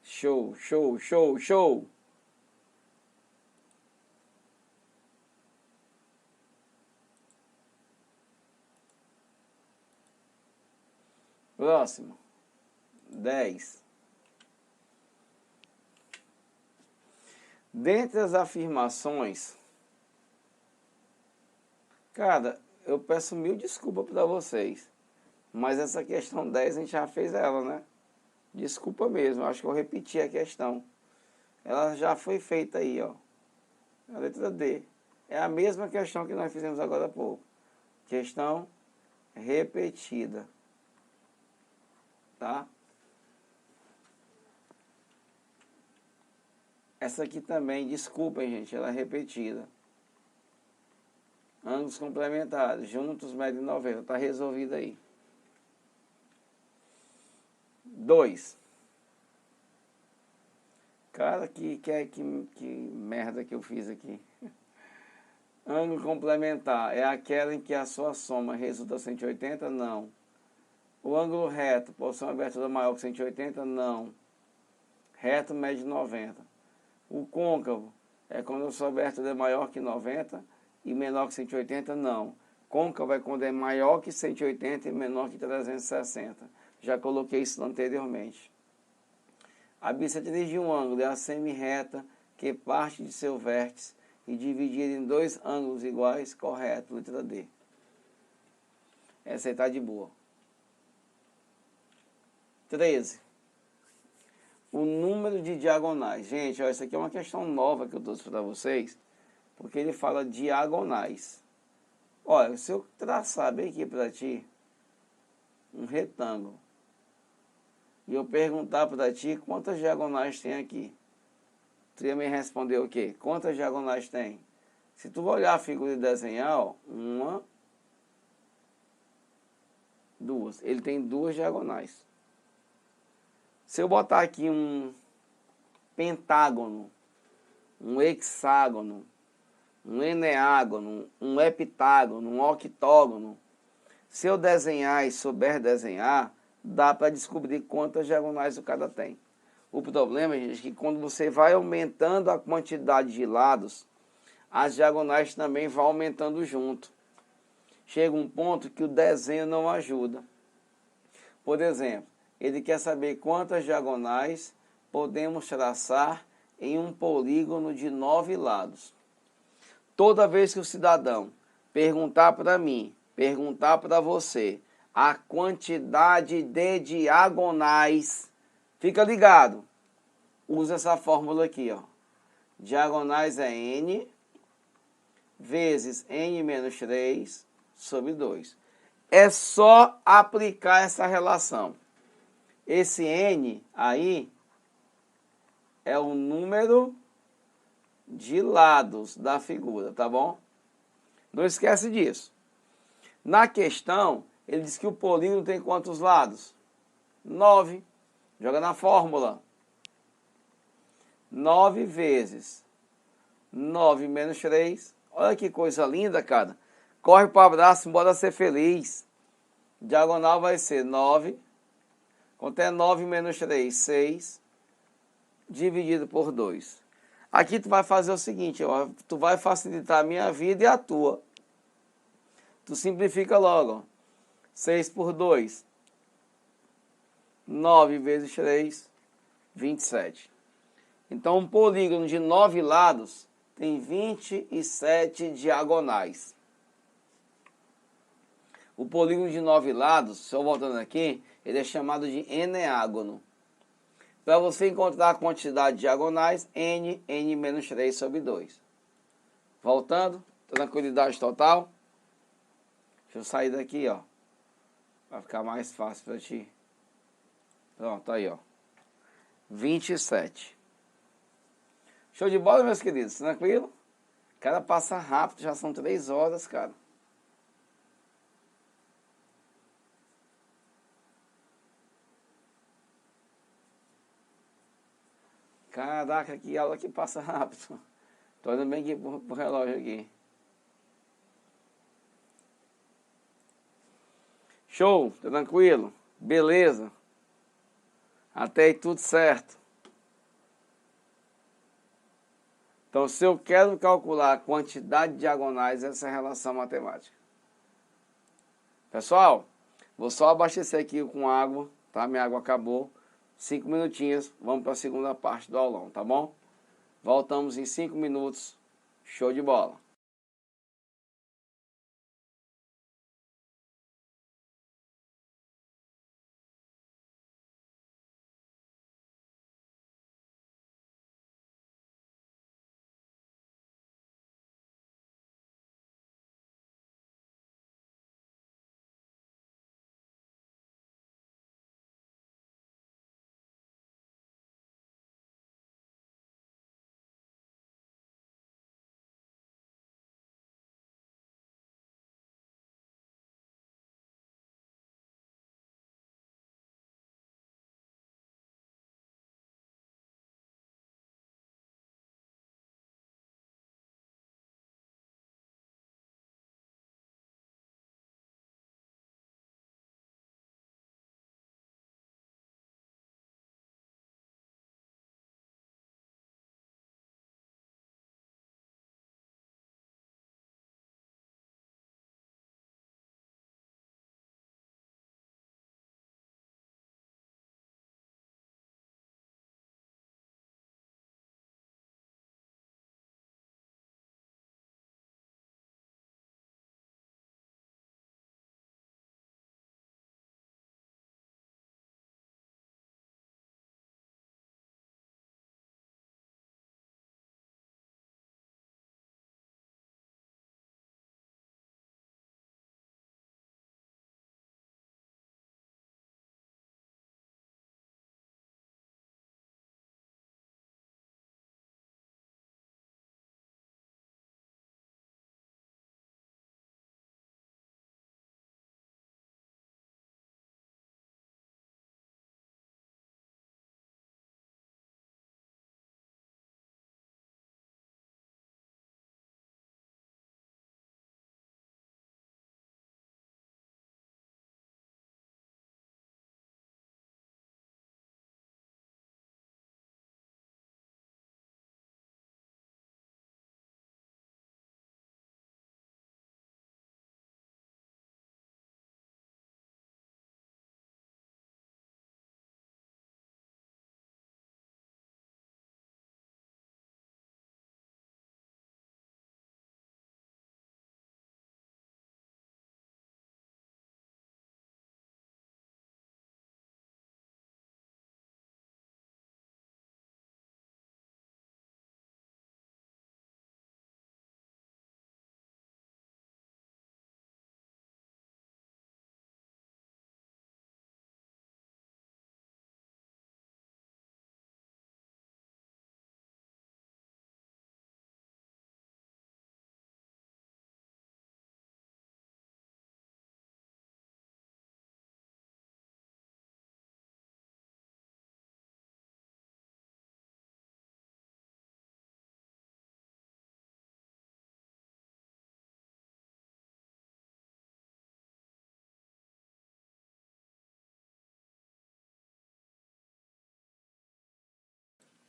Show, show, show, show. Próximo. 10. Dentre as afirmações Cara, eu peço mil desculpas para vocês. Mas essa questão 10 a gente já fez ela, né? Desculpa mesmo, acho que eu repeti a questão. Ela já foi feita aí, ó. A letra D. É a mesma questão que nós fizemos agora há pouco. Questão repetida. Tá? Essa aqui também, desculpem, gente, ela é repetida. Ângulos complementares, juntos medem 90. Tá resolvido aí. 2. Cara, que merda que eu fiz aqui. Ângulo complementar é aquela em que a sua soma resulta 180? Não. O ângulo reto possui uma abertura maior que 180? Não. Reto mede 90. O côncavo é quando a sua abertura é maior que 90 e menor que 180? Não. Côncavo é quando é maior que 180 e menor que 360. Já coloquei isso anteriormente. A bissetriz de um ângulo é a semi-reta que parte de seu vértice e dividida em dois ângulos iguais, correto, letra D. Essa aí está de boa. 13. O número de diagonais. Gente, ó, isso aqui é uma questão nova que eu trouxe para vocês, porque ele fala diagonais. Olha, se eu traçar bem aqui para ti um retângulo e eu perguntar para ti quantas diagonais tem aqui, tu ia me responder o quê? Quantas diagonais tem? Se tu olhar a figura e desenhar, ó, uma, duas. Ele tem duas diagonais. Se eu botar aqui um pentágono, um hexágono, um eneágono, um heptágono, um octógono, se eu desenhar e souber desenhar, dá para descobrir quantas diagonais o cada tem. O problema, gente, é que quando você vai aumentando a quantidade de lados, as diagonais também vão aumentando junto. Chega um ponto que o desenho não ajuda. Por exemplo, ele quer saber quantas diagonais podemos traçar em um polígono de 9 lados. Toda vez que o cidadão perguntar para mim, perguntar para você, a quantidade de diagonais, fica ligado, usa essa fórmula aqui, ó. Diagonais é n vezes n menos 3 sobre 2. É só aplicar essa relação. Esse n aí é o número de lados da figura, tá bom? Não esquece disso. Na questão, ele diz que o polígono tem quantos lados? 9. Joga na fórmula. 9 vezes 9 menos 3. Olha que coisa linda, cara. Corre para o abraço, bora ser feliz. Diagonal vai ser 9. Quanto é 9 menos 3? 6. Dividido por 2. Aqui tu vai fazer o seguinte, ó, tu vai facilitar a minha vida e a tua. Tu simplifica logo, ó. 6 por 2. 9 vezes 3, 27. Então, um polígono de 9 lados tem 27 diagonais. O polígono de 9 lados, só voltando aqui, ele é chamado de eneágono. Para você encontrar a quantidade de diagonais, n menos 3 sobre 2. Voltando, tranquilidade total. Deixa eu sair daqui, ó. Vai ficar mais fácil para ti. Pronto, aí, ó. 27. Show de bola, meus queridos? Tranquilo? Cara, passa rápido, já são 3 horas, cara. Caraca, que aula que passa rápido. Tô olhando bem aqui pro relógio aqui. Show, tranquilo? Beleza? Até aí tudo certo. Então, se eu quero calcular a quantidade de diagonais, essa é a relação matemática. Pessoal, vou só abastecer aqui com água, tá? Minha água acabou. 5 minutinhos, vamos para a segunda parte do aulão, tá bom? Voltamos em 5 minutos. Show de bola!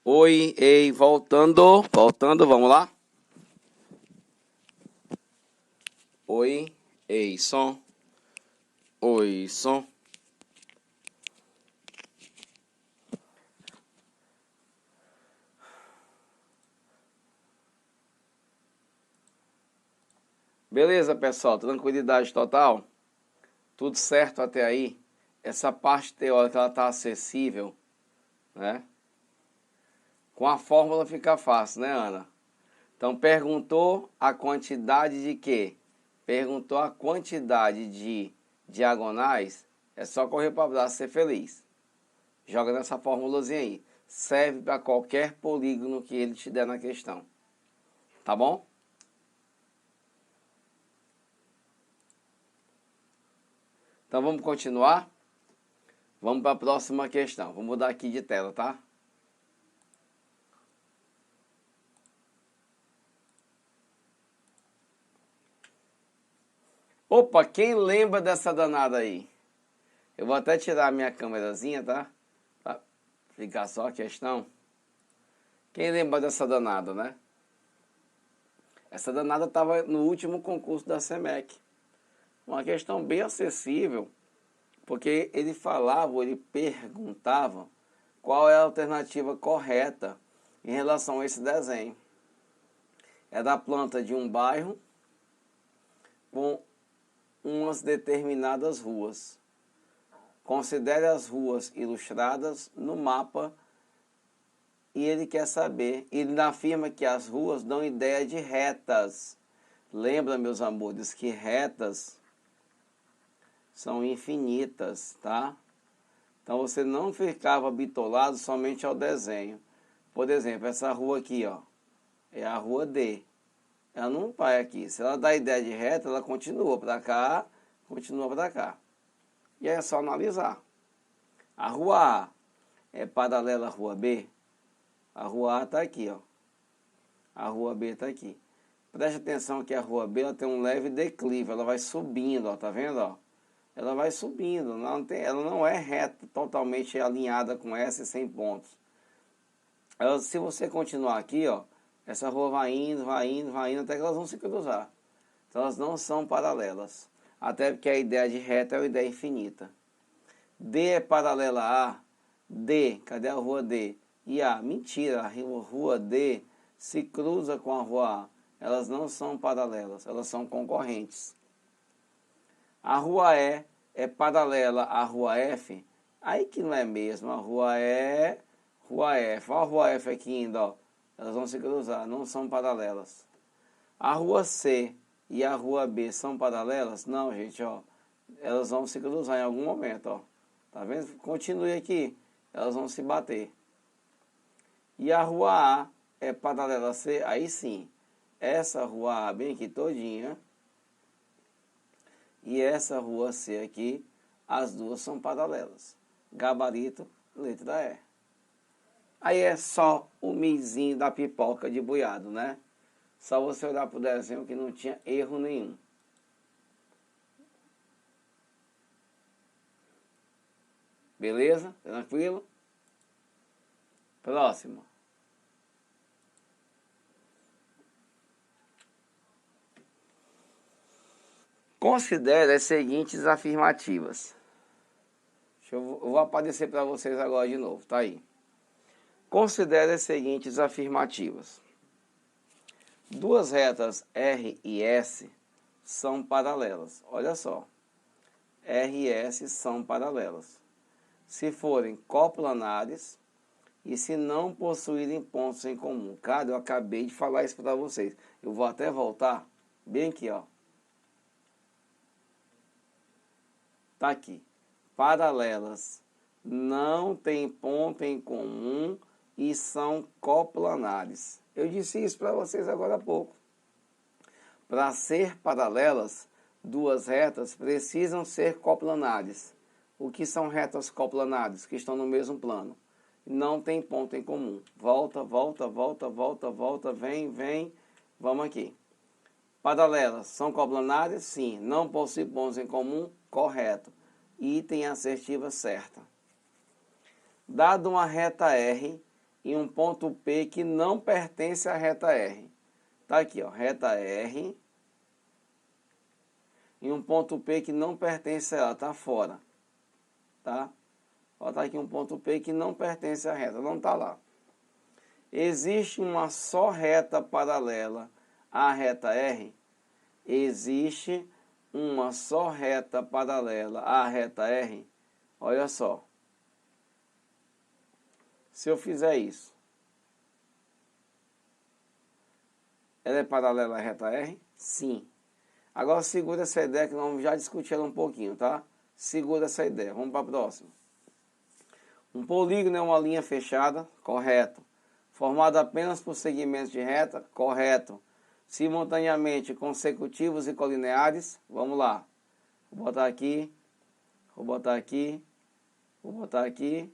Oi, ei, voltando, vamos lá? Oi, ei, som. Oi, som. Beleza, pessoal? Tranquilidade total? Tudo certo até aí? Essa parte teórica ela tá acessível, né? Com a fórmula fica fácil, né, Ana? Então perguntou a quantidade de quê? Perguntou a quantidade de diagonais, é só correr para o abraço e ser feliz. Joga nessa formulazinha aí. Serve para qualquer polígono que ele te der na questão. Tá bom? Então vamos continuar? Vamos para a próxima questão. Vou mudar aqui de tela, tá? Opa, quem lembra dessa danada aí? Eu vou até tirar a minha câmerazinha, tá? Pra ficar só a questão. Quem lembra dessa danada, né? Essa danada estava no último concurso da SEMEC. Uma questão bem acessível, porque ele falava, ele perguntava qual é a alternativa correta em relação a esse desenho. É da planta de um bairro com umas determinadas ruas. Considere as ruas ilustradas no mapa e ele quer saber. Ele afirma que as ruas dão ideia de retas. Lembra, meus amores, que retas são infinitas, tá? Então você não ficava bitolado somente ao desenho. Por exemplo, essa rua aqui, ó, é a rua D. Ela não vai aqui. Se ela dá ideia de reta, ela continua para cá, continua para cá. E aí é só analisar. A rua A é paralela à rua B. A rua A está aqui, ó. A rua B está aqui. Preste atenção que a rua B ela tem um leve declive. Ela vai subindo, ó. Tá vendo, ó? Ela vai subindo. Ela não é reta, totalmente alinhada com essa e sem pontos. Se você continuar aqui, ó, essa rua vai indo, até que elas vão se cruzar. Então elas não são paralelas. Até porque a ideia de reta é uma ideia infinita. D é paralela a D. Cadê a rua D? E A. Mentira, a rua D se cruza com a rua A. Elas não são paralelas, elas são concorrentes. A rua E é paralela à rua F. Aí que não é mesmo. A rua E, rua F. Olha a rua F aqui ainda, ó. Elas vão se cruzar, não são paralelas. A rua C e a rua B são paralelas? Não, gente, ó. Elas vão se cruzar em algum momento, ó. Tá vendo? Continue aqui. Elas vão se bater. E a rua A é paralela a C? Aí sim. Essa rua A bem aqui todinha. E essa rua C aqui, as duas são paralelas. Gabarito, letra E. Aí é só o mizinho da pipoca de buiado, né? Só você olhar para o desenho que não tinha erro nenhum. Beleza? Tranquilo? Próximo. Considere as seguintes afirmativas. Eu vou aparecer para vocês agora de novo, tá aí. Considere as seguintes afirmativas. Duas retas R e S são paralelas. Olha só. R e S são paralelas. Se forem coplanares e se não possuírem pontos em comum. Cara, eu acabei de falar isso para vocês. Eu vou até voltar bem aqui, ó. Tá aqui. Paralelas não têm ponto em comum e são coplanares. Eu disse isso para vocês agora há pouco. Para ser paralelas, duas retas precisam ser coplanares. O que são retas coplanares? Que estão no mesmo plano. Não tem ponto em comum. Volta, vem. Vamos aqui. Paralelas são coplanares? Sim. Não possuem pontos em comum? Correto. Item assertiva certa. Dado uma reta R e um ponto P que não pertence à reta R. Tá aqui, ó, reta R e um ponto P que não pertence a ela, tá fora, tá? Ó, tá aqui um ponto P que não pertence à reta, não tá lá. Existe uma só reta paralela à reta R? Existe uma só reta paralela à reta R? Olha só. Se eu fizer isso, ela é paralela à reta R? Sim. Agora segura essa ideia que nós vamos já discutir ela um pouquinho, tá? Segura essa ideia. Vamos para a próxima. Um polígono é uma linha fechada? Correto. Formada apenas por segmentos de reta? Correto. Simultaneamente consecutivos e colineares? Vamos lá. Vou botar aqui, vou botar aqui, vou botar aqui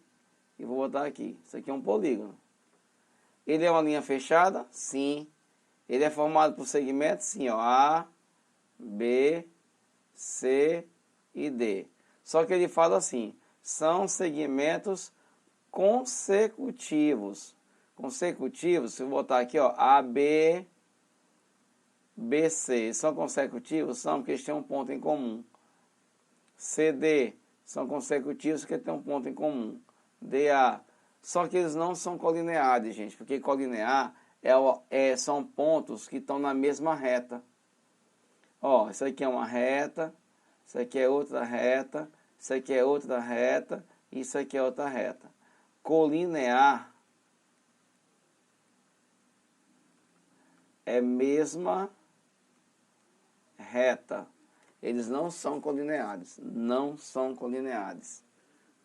e vou botar aqui. Isso aqui é um polígono. Ele é uma linha fechada? Sim. Ele é formado por segmentos? Sim, ó. A, B, C e D. Só que ele fala assim, são segmentos consecutivos. Consecutivos, se eu botar aqui, ó, A, B, B, C, são consecutivos? São, porque eles têm um ponto em comum. C, D, são consecutivos porque têm um ponto em comum. D, A, só que eles não são colineares, gente, porque colinear são pontos que estão na mesma reta. Ó, isso aqui é uma reta, isso aqui é outra reta, isso aqui é outra reta, isso aqui é outra reta. Colinear é mesma reta. Eles não são colineares, não são colineares.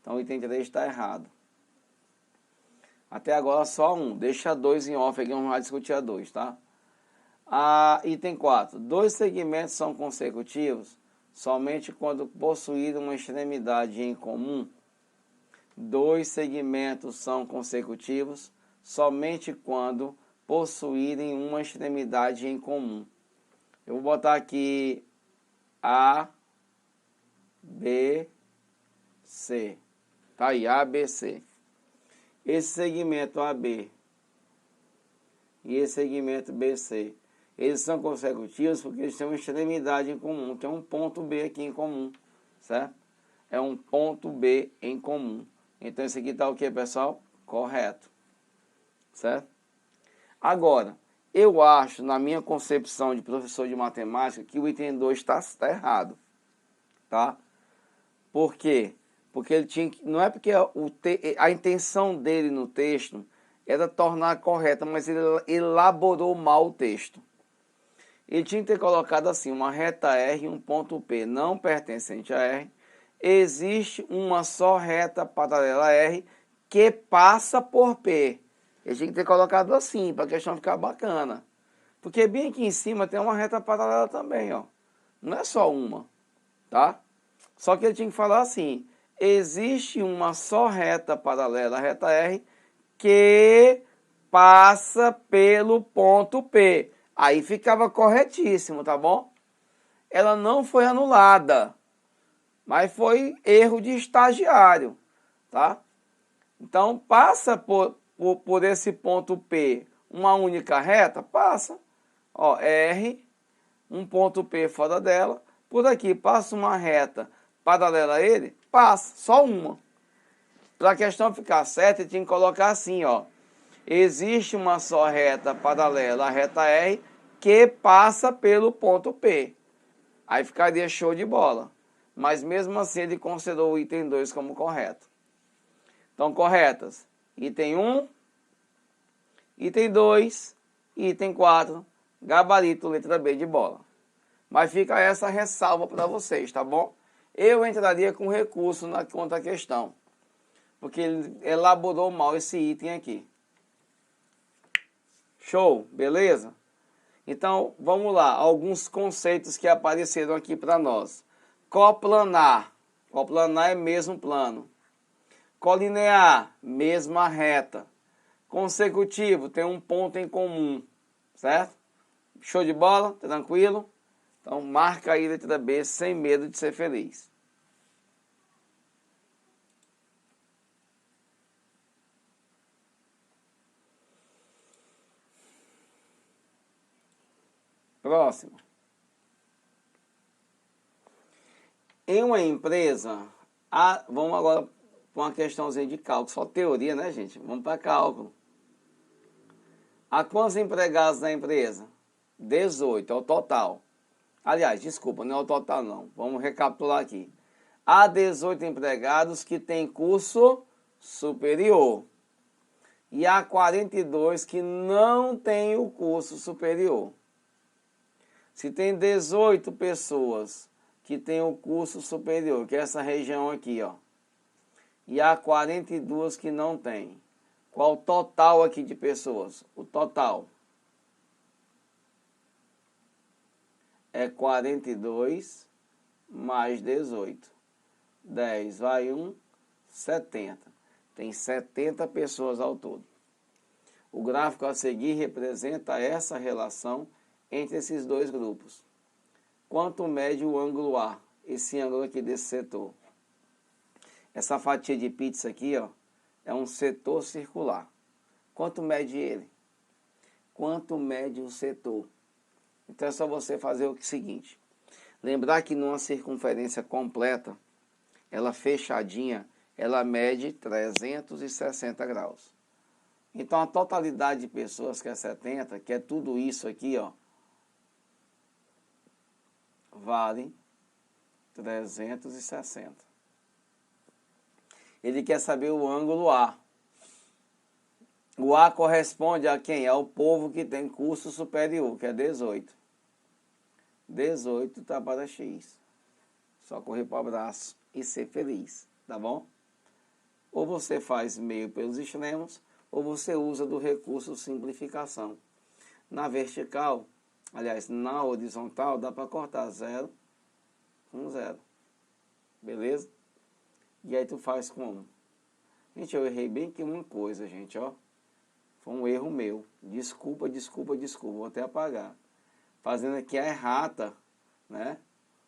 Então o item 3 está errado. Até agora só um, deixa 2 em off aqui, vamos lá discutir a 2, tá? Item 4. Dois segmentos são consecutivos somente quando possuírem uma extremidade em comum. Dois segmentos são consecutivos somente quando possuírem uma extremidade em comum. Eu vou botar aqui A, B, C. Tá aí, A, B, C. Esse segmento AB e esse segmento BC, eles são consecutivos porque eles têm uma extremidade em comum. Tem um ponto B aqui em comum, certo? É um ponto B em comum. Então, esse aqui está o que, pessoal? Correto, certo? Agora, eu acho, na minha concepção de professor de matemática, que o item 2 está errado, tá? Por quê? Porque ele tinha que, não é porque a intenção dele no texto era tornar correta, mas ele elaborou mal o texto. Ele tinha que ter colocado assim, uma reta R e um ponto P não pertencente a R. Existe uma só reta paralela a R que passa por P. Ele tinha que ter colocado assim, para a questão ficar bacana. Porque bem aqui em cima tem uma reta paralela também, ó. Não é só uma, tá? Só que ele tinha que falar assim, existe uma só reta paralela, a reta R, que passa pelo ponto P. Aí ficava corretíssimo, tá bom? Ela não foi anulada, mas foi erro de estagiário, tá? Então, passa por esse ponto P uma única reta? Passa. Ó, R, um ponto P fora dela. Por aqui, passa uma reta paralela a ele? Passa, só uma. Para a questão ficar certa, tinha que colocar assim, ó. Existe uma só reta paralela à reta R que passa pelo ponto P. Aí ficaria show de bola. Mas mesmo assim ele considerou o item 2 como correto. Então, corretas. Item 1, item 2, item 4, gabarito, letra B de bola. Mas fica essa ressalva para vocês, tá bom? Eu entraria com recurso na contra questão. Porque ele elaborou mal esse item aqui. Show, beleza? Então, vamos lá. Alguns conceitos que apareceram aqui para nós. Coplanar. Coplanar é mesmo plano. Colinear, mesma reta. Consecutivo, tem um ponto em comum. Certo? Show de bola? Tranquilo? Então, marca aí a letra B sem medo de ser feliz. Próximo. Em uma empresa, vamos agora para uma questãozinha de cálculo. Só teoria, né, gente? Vamos para cálculo. Há quantos empregados na empresa? 18, é o total. Aliás, desculpa, não é o total não. Vamos recapitular aqui. Há 18 empregados que têm curso superior. E há 42 que não têm o curso superior. Se tem 18 pessoas que têm o curso superior, que é essa região aqui, ó, e há 42 que não têm, qual o total aqui de pessoas? O total é 42 mais 18. 10 vai 1, 70. Tem 70 pessoas ao todo. O gráfico a seguir representa essa relação entre esses dois grupos. Quanto mede o ângulo A? Esse ângulo aqui desse setor. Essa fatia de pizza aqui, ó, é um setor circular. Quanto mede ele? Quanto mede o setor? Então é só você fazer o seguinte. Lembrar que numa circunferência completa, ela fechadinha, ela mede 360 graus. Então a totalidade de pessoas que é 70, que é tudo isso aqui, ó, vale 360. Ele quer saber o ângulo A. O A corresponde a quem? Ao povo que tem curso superior, que é 18. 18 está para X. Só correr para o abraço e ser feliz, tá bom? Ou você faz meio pelos extremos, ou você usa do recurso simplificação. Na vertical, aliás, na horizontal, dá para cortar 0 com 0. Beleza? E aí tu faz como? Gente, eu errei bem aqui uma coisa, gente, ó. Foi um erro meu. Desculpa. Vou até apagar. Fazendo aqui a errata, né?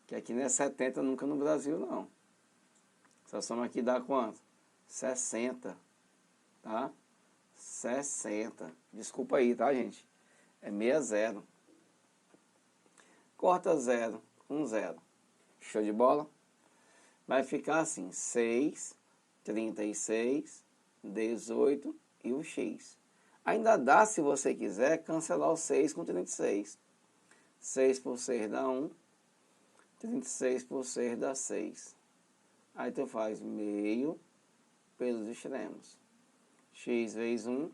Que aqui não é 70 nunca no Brasil, não. Essa soma aqui dá quanto? 60, tá? 60. Desculpa aí, tá, gente? É 60. Corta 0 com 0. Show de bola? Vai ficar assim, 6, 36, 18 e o X. Ainda dá, se você quiser, cancelar o 6 com 36. 6 por 6 dá 1. 36 por 6 dá 6. Aí tu faz meio pelos extremos. X vezes 1,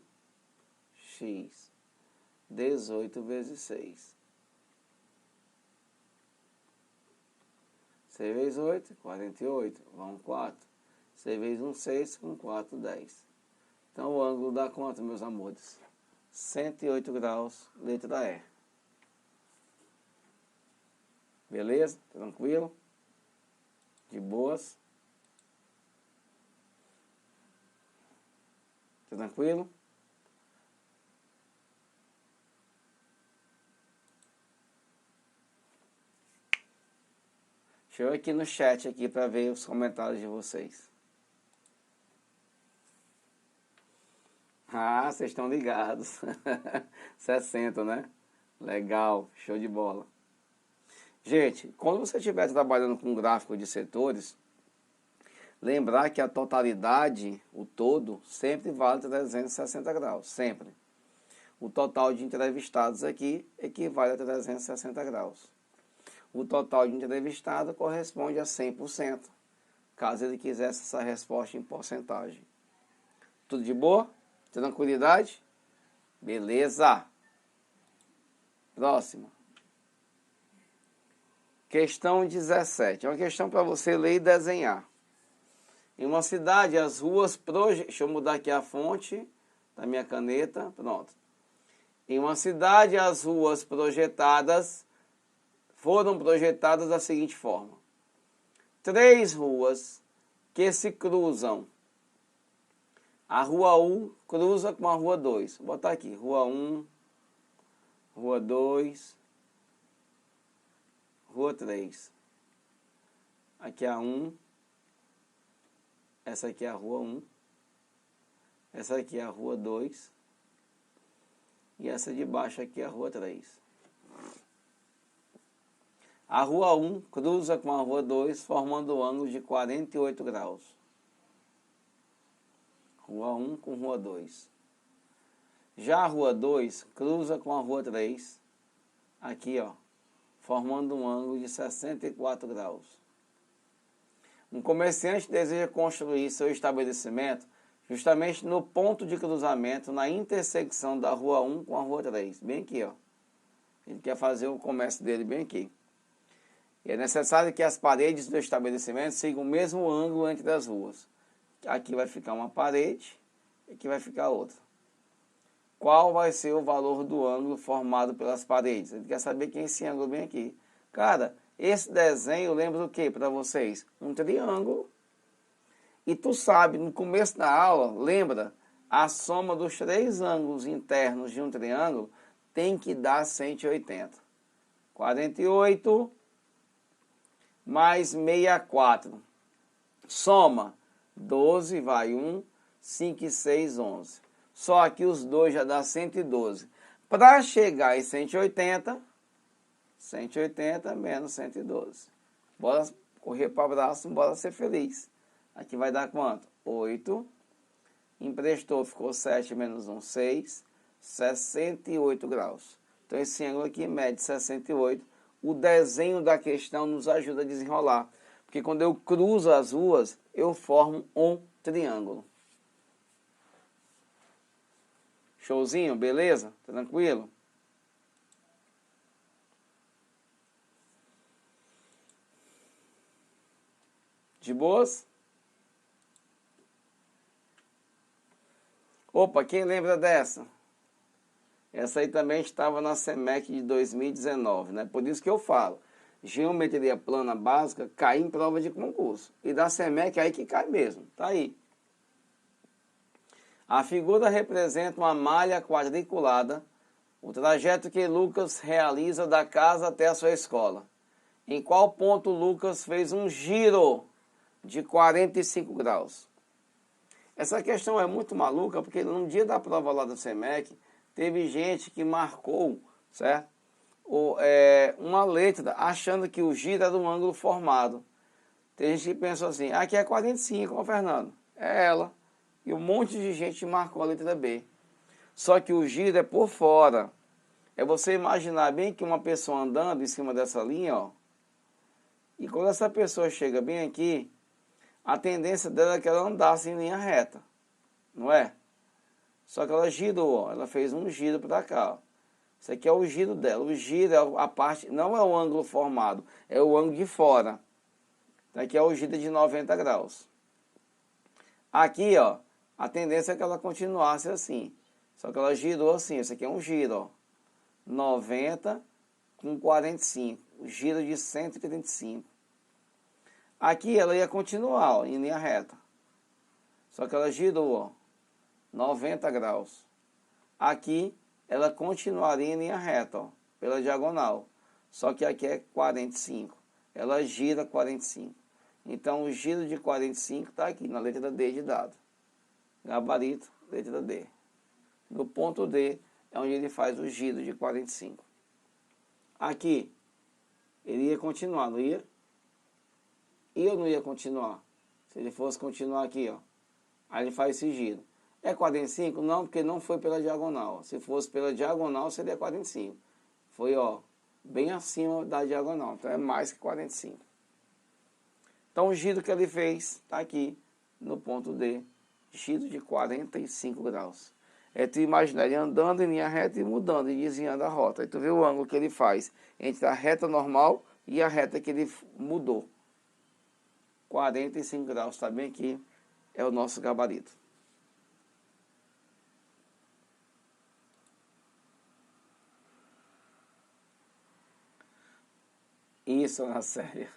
X. 18 vezes 6. 6 vezes 8, 48. Vão 4. 6 vezes 1, 6. Com 4, 10. Então o ângulo dá quanto, meus amores? 108 graus, letra E. Beleza? Tranquilo? De boas? Tranquilo? Deixa eu ir aqui no chat aqui para ver os comentários de vocês. Ah, vocês estão ligados. 60, né? Legal, show de bola. Gente, quando você estiver trabalhando com gráfico de setores, lembrar que a totalidade, o todo, sempre vale 360 graus, sempre. O total de entrevistados aqui equivale a 360 graus. O total de entrevistado corresponde a 100%, caso ele quisesse essa resposta em porcentagem. Tudo de boa? Tranquilidade? Beleza. Próxima. Questão 17. É uma questão para você ler e desenhar. Em uma cidade, as ruas... Deixa eu mudar aqui a fonte da minha caneta. Pronto. Em uma cidade, as ruas foram projetadas da seguinte forma. 3 ruas que se cruzam. A rua 1 cruza com a rua 2. Vou botar aqui. Rua 1, rua 2, rua 3. Aqui é a 1. Essa aqui é a rua 1. Essa aqui é a rua 2. E essa de baixo aqui é a rua 3. A rua 1 cruza com a rua 2, formando um ângulo de 48 graus. Rua 1 com rua 2. Já a rua 2 cruza com a rua 3, aqui, ó, formando um ângulo de 64 graus. Um comerciante deseja construir seu estabelecimento justamente no ponto de cruzamento, na intersecção da rua 1 com a rua 3, bem aqui, ó. Ele quer fazer o comércio dele bem aqui. E é necessário que as paredes do estabelecimento sigam o mesmo ângulo entre as ruas. Aqui vai ficar uma parede e aqui vai ficar outra. Qual vai ser o valor do ângulo formado pelas paredes? Ele quer saber quem é esse ângulo bem aqui. Cara, esse desenho lembra o que para vocês? Um triângulo. E tu sabe, no começo da aula, lembra? A soma dos 3 ângulos internos de um triângulo tem que dar 180. 48 mais 64. Soma 12, vai 1, 5 e 6, 11. Só que os dois já dá 112. Para chegar em 180, 180 menos 112. Bora correr para o abraço, bora ser feliz. Aqui vai dar quanto? 8. Emprestou, ficou 7 menos 1, 6. 68 graus. Então esse ângulo aqui mede 68. O desenho da questão nos ajuda a desenrolar. Porque quando eu cruzo as ruas, eu formo um triângulo. Showzinho, beleza? Tranquilo? De boas? Opa, quem lembra dessa? Essa aí também estava na SEMEC de 2019, né? Por isso que eu falo, geometria plana básica cai em prova de concurso. E da SEMEC é aí que cai mesmo, tá aí. A figura representa uma malha quadriculada, o trajeto que Lucas realiza da casa até a sua escola. Em qual ponto Lucas fez um giro de 45 graus? Essa questão é muito maluca, porque no dia da prova lá do SEMEC, teve gente que marcou, certo? Uma letra achando que o giro era um ângulo formado. Tem gente que pensou assim, aqui é 45, ó, Fernando. É ela. E um monte de gente marcou a letra B. Só que o giro é por fora. É você imaginar bem que uma pessoa andando em cima dessa linha, ó. E quando essa pessoa chega bem aqui, a tendência dela é que ela andasse em linha reta. Não é? Só que ela girou, ó. Ela fez um giro para cá, ó. Isso aqui é o giro dela. O giro é a parte, não é o ângulo formado, é o ângulo de fora. Aqui é o giro de 90 graus. Aqui, ó, a tendência é que ela continuasse assim. Só que ela girou assim. Isso aqui é um giro, ó. 90 com 45. O giro de 135. Aqui ela ia continuar, ó, em linha reta. Só que ela girou, ó, 90 graus. Aqui ela continuaria em linha reta, ó, pela diagonal. Só que aqui é 45. Ela gira 45. Então o giro de 45 está aqui na letra D de dado. Gabarito, letra D. No ponto D é onde ele faz o giro de 45. Aqui ele ia continuar, não ia? E eu não ia continuar. Se ele fosse continuar aqui, ó. Aí ele faz esse giro. É 45? Não, porque não foi pela diagonal. Se fosse pela diagonal, seria 45. Foi, ó, bem acima da diagonal. Então é mais que 45. Então o giro que ele fez está aqui no ponto D. Giro de 45 graus. É tu imaginar ele andando em linha reta e mudando e desviando a rota. Aí tu vê o ângulo que ele faz entre a reta normal e a reta que ele mudou. 45 graus, tá bem aqui, é o nosso gabarito. Isso na série.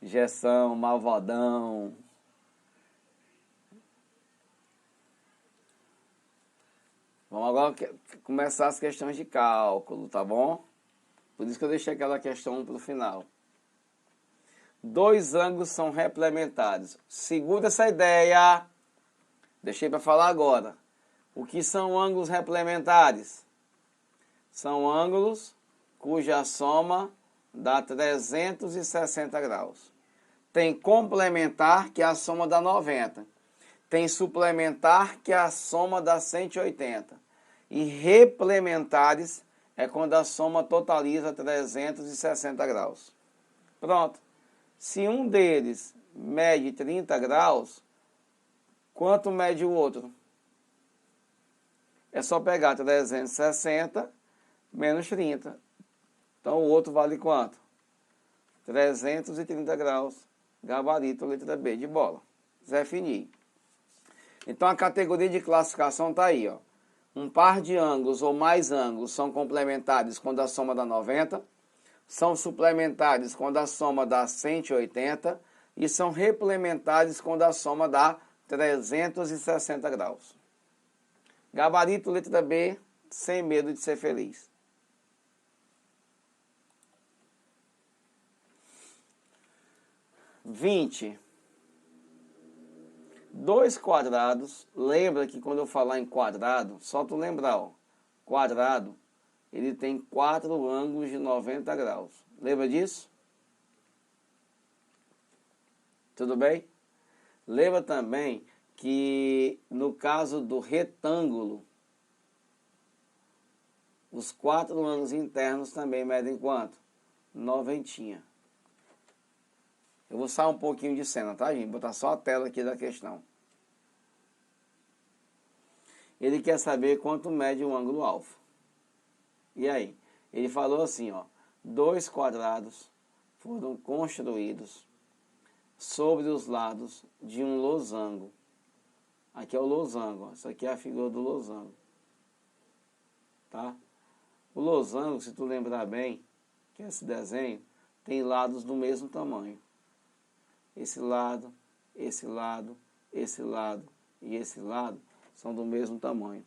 Gessão, malvadão. Vamos agora começar as questões de cálculo, tá bom? Por isso que eu deixei aquela questão para o final. 2 ângulos são complementares. Segura essa ideia. Deixei para falar agora. O que são ângulos complementares? São ângulos cuja soma dá 360 graus. Tem complementar, que é a soma da 90. Tem suplementar, que é a soma da 180. E replementares é quando a soma totaliza 360 graus. Pronto. Se um deles mede 30 graus, quanto mede o outro? É só pegar 360 menos 30. Então o outro vale quanto? 330 graus. Gabarito, letra B de bola. Zé Fini. Então a categoria de classificação está aí, ó. Um par de ângulos ou mais ângulos são complementares quando a soma dá 90, são suplementares quando a soma dá 180 e são replementares quando a soma dá 360 graus. Gabarito, letra B, sem medo de ser feliz. Vinte. Dois quadrados, lembra que quando eu falar em quadrado, só tu lembrar, ó, quadrado, ele tem 4 ângulos de 90 graus. Lembra disso? Tudo bem? Lembra também que no caso do retângulo, os 4 ângulos internos também medem quanto? 90. Eu vou sair um pouquinho de cena, tá, gente? Vou botar só a tela aqui da questão. Ele quer saber quanto mede um ângulo alfa. E aí? Ele falou assim, ó. 2 quadrados foram construídos sobre os lados de um losango. Aqui é o losango, ó. Isso aqui é a figura do losango. Tá? O losango, se tu lembrar bem, que é esse desenho, tem lados do mesmo tamanho. Esse lado, esse lado, esse lado e esse lado são do mesmo tamanho.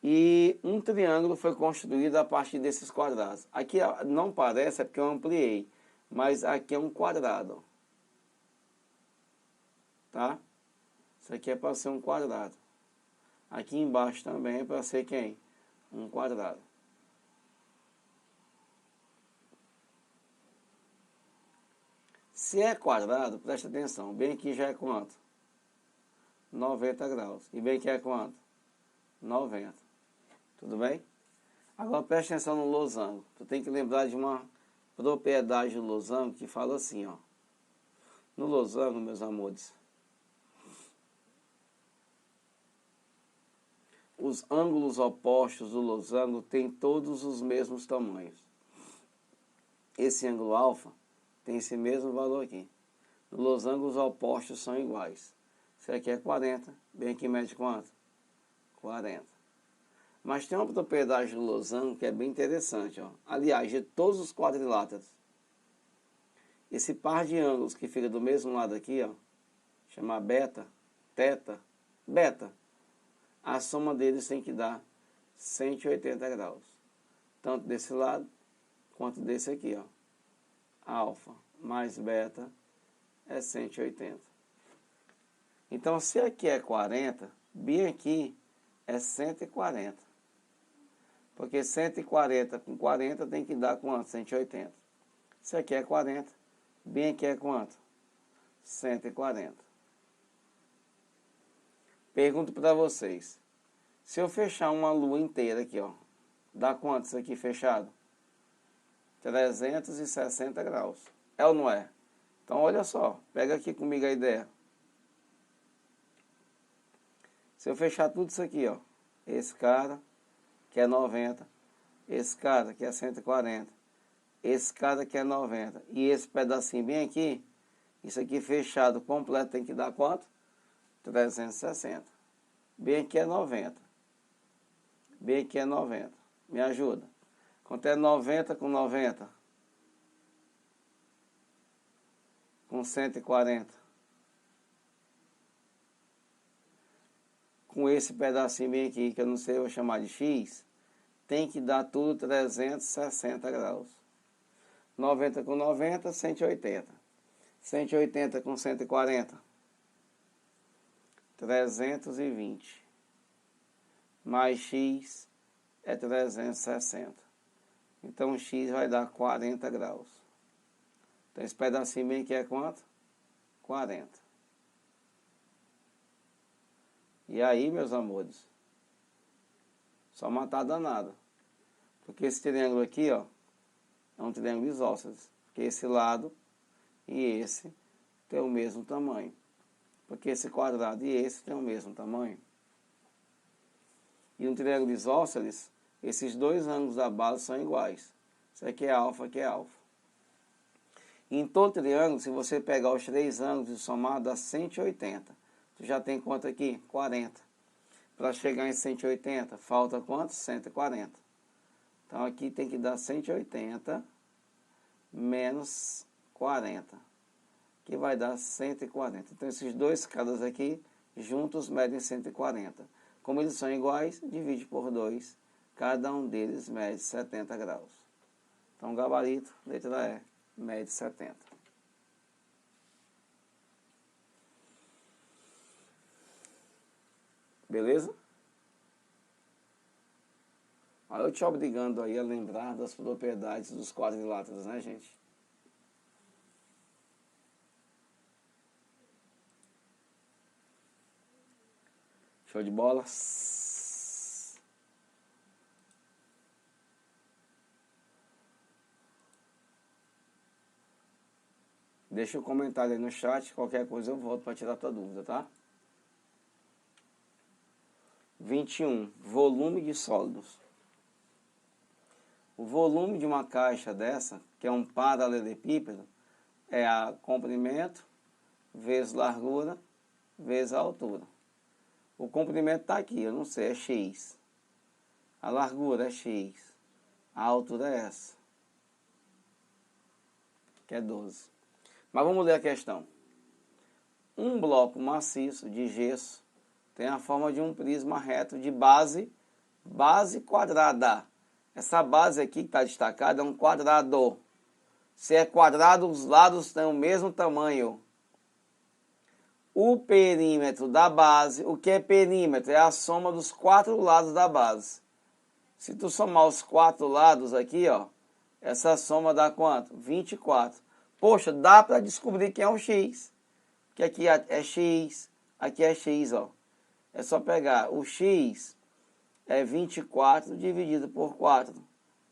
E um triângulo foi construído a partir desses quadrados. Aqui não parece, é porque eu ampliei, mas aqui é um quadrado. Ó. Tá? Isso aqui é para ser um quadrado. Aqui embaixo também é para ser quem? Um quadrado. Se é quadrado, presta atenção, bem aqui já é quanto? 90 graus. E bem aqui é quanto? 90. Tudo bem? Agora presta atenção no losango. Tu tem que lembrar de uma propriedade do losango que fala assim, ó. No losango, meus amores, os ângulos opostos do losango têm todos os mesmos tamanhos. Esse ângulo alfa tem esse mesmo valor aqui. No losango, os opostos são iguais. Isso aqui é 40. Bem aqui mede quanto? 40. Mas tem uma propriedade do losango que é bem interessante. Ó. Aliás, de todos os quadriláteros, esse par de ângulos que fica do mesmo lado aqui, ó, chama beta, teta, beta, a soma deles tem que dar 180 graus. Tanto desse lado, quanto desse aqui, ó. Alfa mais beta é 180. Então, se aqui é 40, bem aqui é 140. Porque 140 com 40 tem que dar quanto? 180. Se aqui é 40, bem aqui é quanto? 140. Pergunto para vocês. Se eu fechar uma lua inteira aqui, ó, dá quanto isso aqui fechado? 360 graus. É ou não é? Então, olha só. Pega aqui comigo a ideia. Se eu fechar tudo isso aqui, ó. Esse cara, que é 90. Esse cara, que é 140. Esse cara, que é 90. E esse pedacinho bem aqui, isso aqui fechado completo tem que dar quanto? 360. Bem aqui é 90. Bem aqui é 90. Me ajuda. Quanto é 90 com 90? Com 140. Com esse pedacinho bem aqui, que eu não sei, eu vou chamar de X, tem que dar tudo 360 graus. 90 com 90, 180. 180 com 140, 320. Mais X é 360. Então x vai dar 40 graus. Então esse pedacinho bem aqui é quanto? 40. E aí, meus amores, só matar danado. Porque esse triângulo aqui, ó, é um triângulo isósceles. Porque esse lado e esse tem o mesmo tamanho. Porque esse quadrado e esse tem o mesmo tamanho. E um triângulo isósceles, esses dois ângulos da base são iguais. Isso aqui é alfa, aqui é alfa. E em todo triângulo, se você pegar os três ângulos e somar, dá 180. Tu já tem quanto aqui? 40. Para chegar em 180, falta quanto? 140. Então aqui tem que dar 180 menos 40, que vai dar 140. Então esses dois caras aqui juntos medem 140. Como eles são iguais, divide por 2. Cada um deles mede 70 graus. Então gabarito, letra E, mede 70. Beleza? Aí eu te obrigando aí a lembrar das propriedades dos quadriláteros, né, gente? Show de bola? Deixa o comentário aí no chat, qualquer coisa eu volto para tirar tua dúvida, tá? 21. Volume de sólidos. O volume de uma caixa dessa, que é um paralelepípedo, é a comprimento vezes largura vezes a altura. O comprimento está aqui, eu não sei, é x. A largura é x. A altura é essa, que é 12. Mas vamos ler a questão. Um bloco maciço de gesso tem a forma de um prisma reto de base quadrada. Essa base aqui que está destacada é um quadrado. Se é quadrado, os lados têm o mesmo tamanho. O perímetro da base, o que é perímetro? É a soma dos quatro lados da base. Se tu somar os quatro lados aqui, ó, essa soma dá quanto? 24. Poxa, dá para descobrir quem é o x. Que aqui é x, aqui é x, ó. É só pegar o x é 24 dividido por 4,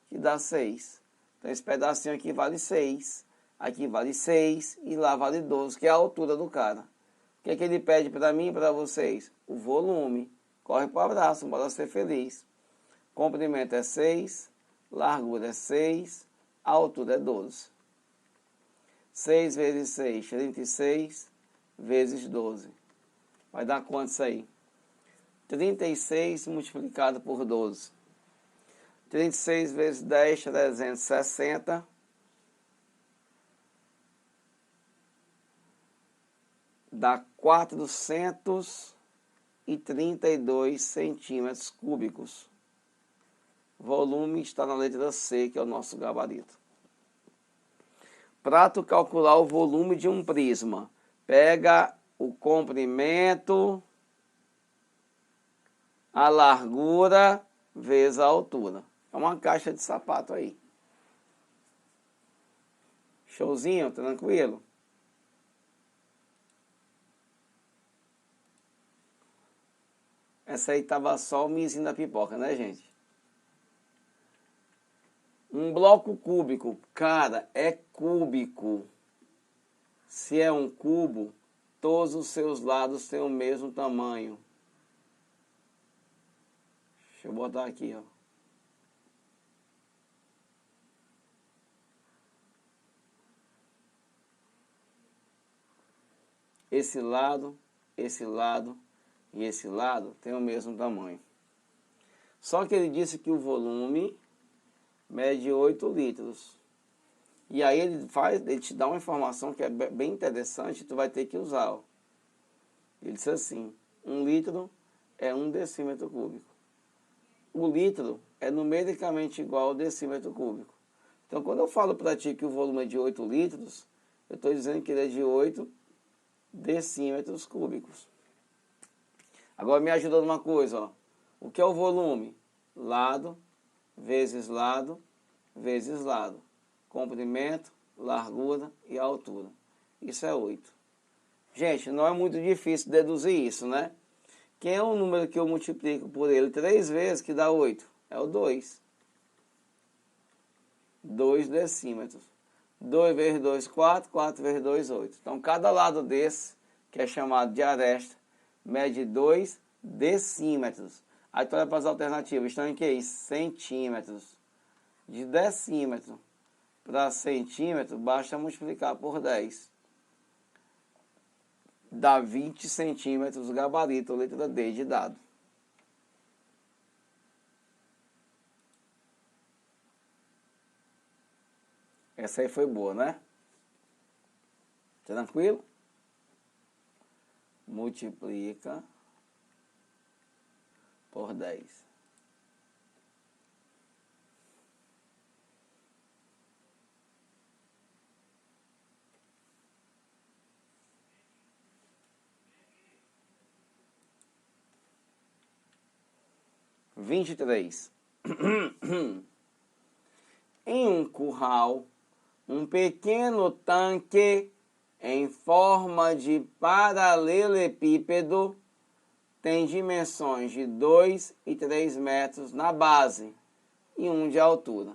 que dá 6. Então esse pedacinho aqui vale 6, aqui vale 6 e lá vale 12, que é a altura do cara. O que é que ele pede para mim e para vocês? O volume. Corre para o abraço, bora ser feliz. Comprimento é 6, largura é 6, a altura é 12. 6 vezes 6, 36, vezes 12. Vai dar quanto isso aí? 36 multiplicado por 12. 36 vezes 10, 360. Dá 432 centímetros cúbicos. Volume está na letra C, que é o nosso gabarito. Para tu calcular o volume de um prisma, pega o comprimento, a largura vezes a altura. É uma caixa de sapato aí. Showzinho, tranquilo? Essa aí tava só o mizinho da pipoca, né, gente? Um bloco cúbico, cara, é cúbico. Se é um cubo, todos os seus lados têm o mesmo tamanho. Deixa eu botar aqui, ó. Esse lado e esse lado tem o mesmo tamanho. Só que ele disse que o volume mede 8 litros. E aí ele te dá uma informação que é bem interessante, tu vai ter que usar. Ó. Ele disse assim, 1 litro é 1 decímetro cúbico. O litro é numericamente igual ao decímetro cúbico. Então, quando eu falo para ti que o volume é de 8 litros, eu estou dizendo que ele é de 8 decímetros cúbicos. Agora me ajuda numa coisa, ó. O que é o volume? Lado vezes lado vezes lado. Comprimento, largura e altura. Isso é 8. Gente, não é muito difícil deduzir isso, né? Quem é o número que eu multiplico por ele 3 vezes que dá 8? É o 2. 2 decímetros. 2 vezes 2, 4. 4 vezes 2, 8. Então, cada lado desse, que é chamado de aresta, mede 2 decímetros. Aí tu olha para as alternativas. Estão em que? Centímetros. De decímetro para centímetro, basta multiplicar por 10. Dá 20 centímetros, gabarito, letra D de dado. Essa aí foi boa, né? Tranquilo? Multiplica por 10. Vinte e três. Em um curral, um pequeno tanque em forma de paralelepípedo tem dimensões de 2 e 3 metros na base e 1 de altura.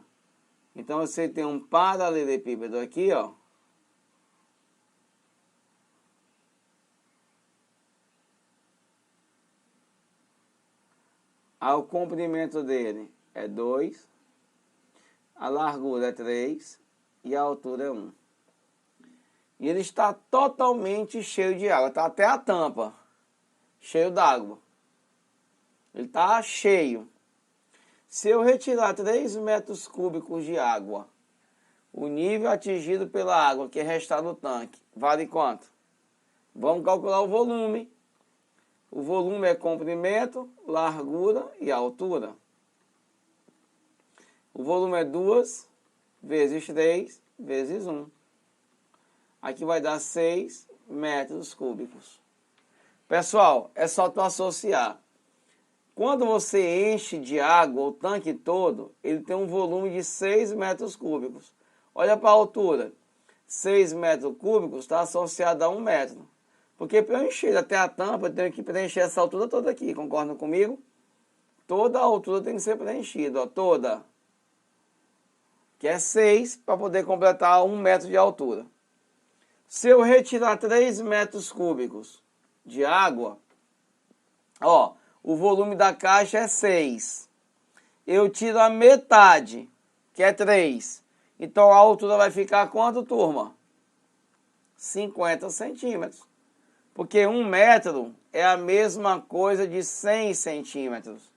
Então você tem um paralelepípedo aqui, ó. O comprimento dele é 2, a largura é 3 e a altura é 1. E ele está totalmente cheio de água, está até a tampa cheio d'água. Ele está cheio. Se eu retirar 3 metros cúbicos de água, o nível atingido pela água que restar no tanque vale quanto? Vamos calcular o volume. O volume é comprimento, largura e altura. O volume é 2 vezes 3 vezes 1. Aqui vai dar 6 metros cúbicos. Pessoal, é só tu associar. Quando você enche de água o tanque todo, ele tem um volume de 6 metros cúbicos. Olha para a altura. 6 metros cúbicos está associado a 1 metro. Porque para eu encher até a tampa, eu tenho que preencher essa altura toda aqui. Concordam comigo? Toda a altura tem que ser preenchida, ó, toda. Que é 6 para poder completar 1 metro de altura. Se eu retirar 3 metros cúbicos de água, ó, o volume da caixa é 6. Eu tiro a metade, que é 3. Então a altura vai ficar quanto, turma? 50 centímetros. Porque 1 metro é a mesma coisa de 100 centímetros.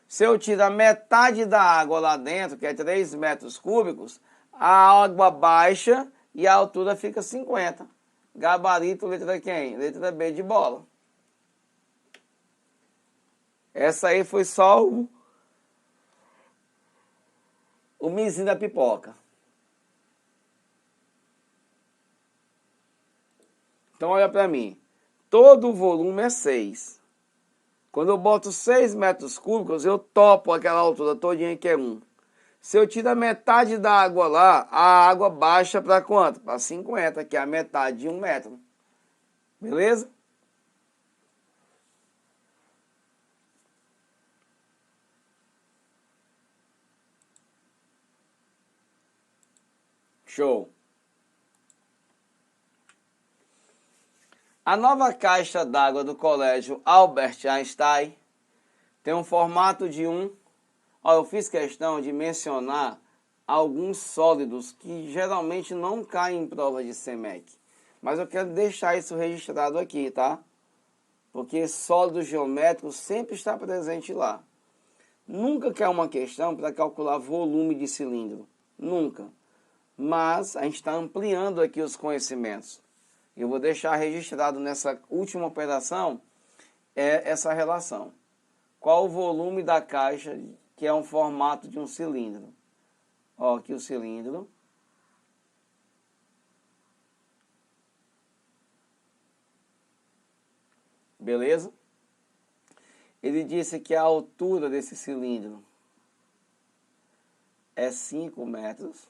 Se eu tirar metade da água lá dentro, que é 3 metros cúbicos, a água baixa e a altura fica 50. Gabarito, letra quem? Letra B de bola. Essa aí foi só o mizinho da pipoca. Então olha para mim. Todo o volume é 6. Quando eu boto 6 metros cúbicos, eu topo aquela altura todinha que é 1. Se eu tirar metade da água lá, a água baixa para quanto? Para 50, que é a metade de 1 metro. Beleza? Show. A nova caixa d'água do colégio Albert Einstein tem um formato de 1. Eu fiz questão de mencionar alguns sólidos que geralmente não caem em prova de CMEC. Mas eu quero deixar isso registrado aqui, tá? Porque sólido geométrico sempre está presente lá. Nunca quer uma questão para calcular volume de cilindro. Nunca. Mas a gente está ampliando aqui os conhecimentos. Eu vou deixar registrado nessa última operação essa relação. Qual o volume da caixa que é um formato de um cilindro? Ó, aqui o cilindro. Beleza? Ele disse que a altura desse cilindro é 5 metros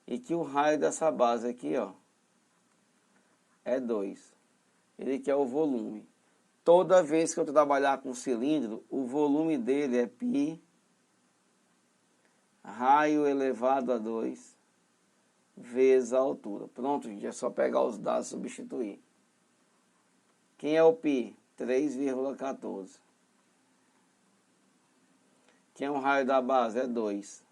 e que o raio dessa base aqui, ó, é 2. Ele quer o volume. Toda vez que eu trabalhar com cilindro, o volume dele é π raio elevado a 2 vezes a altura. Pronto, gente, é só pegar os dados e substituir. Quem é o π? 3,14. Quem é o raio da base? É 2.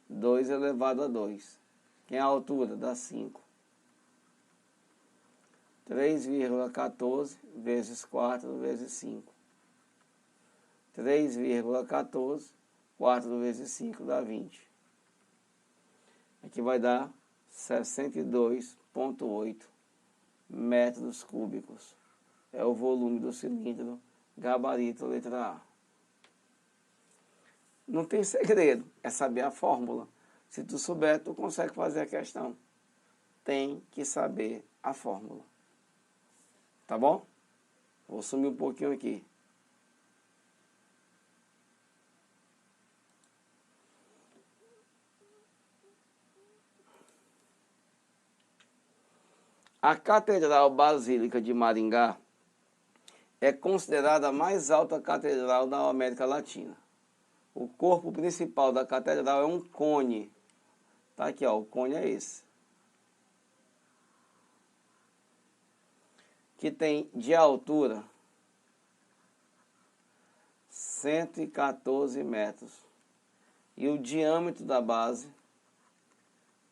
2 elevado a 2. Quem é a altura? Dá 5. 3,14 vezes 4 vezes 5. 3,14, 4 vezes 5 dá 20. Aqui vai dar 62,8 metros cúbicos. É o volume do cilindro, gabarito letra A. Não tem segredo, é saber a fórmula. Se tu souber, tu consegue fazer a questão. Tem que saber a fórmula. Tá bom? Vou sumir um pouquinho aqui. A Catedral Basílica de Maringá é considerada a mais alta catedral da América Latina. O corpo principal da catedral é um cone. Tá aqui, ó, o cone é esse. Que tem de altura 114 metros. E o diâmetro da base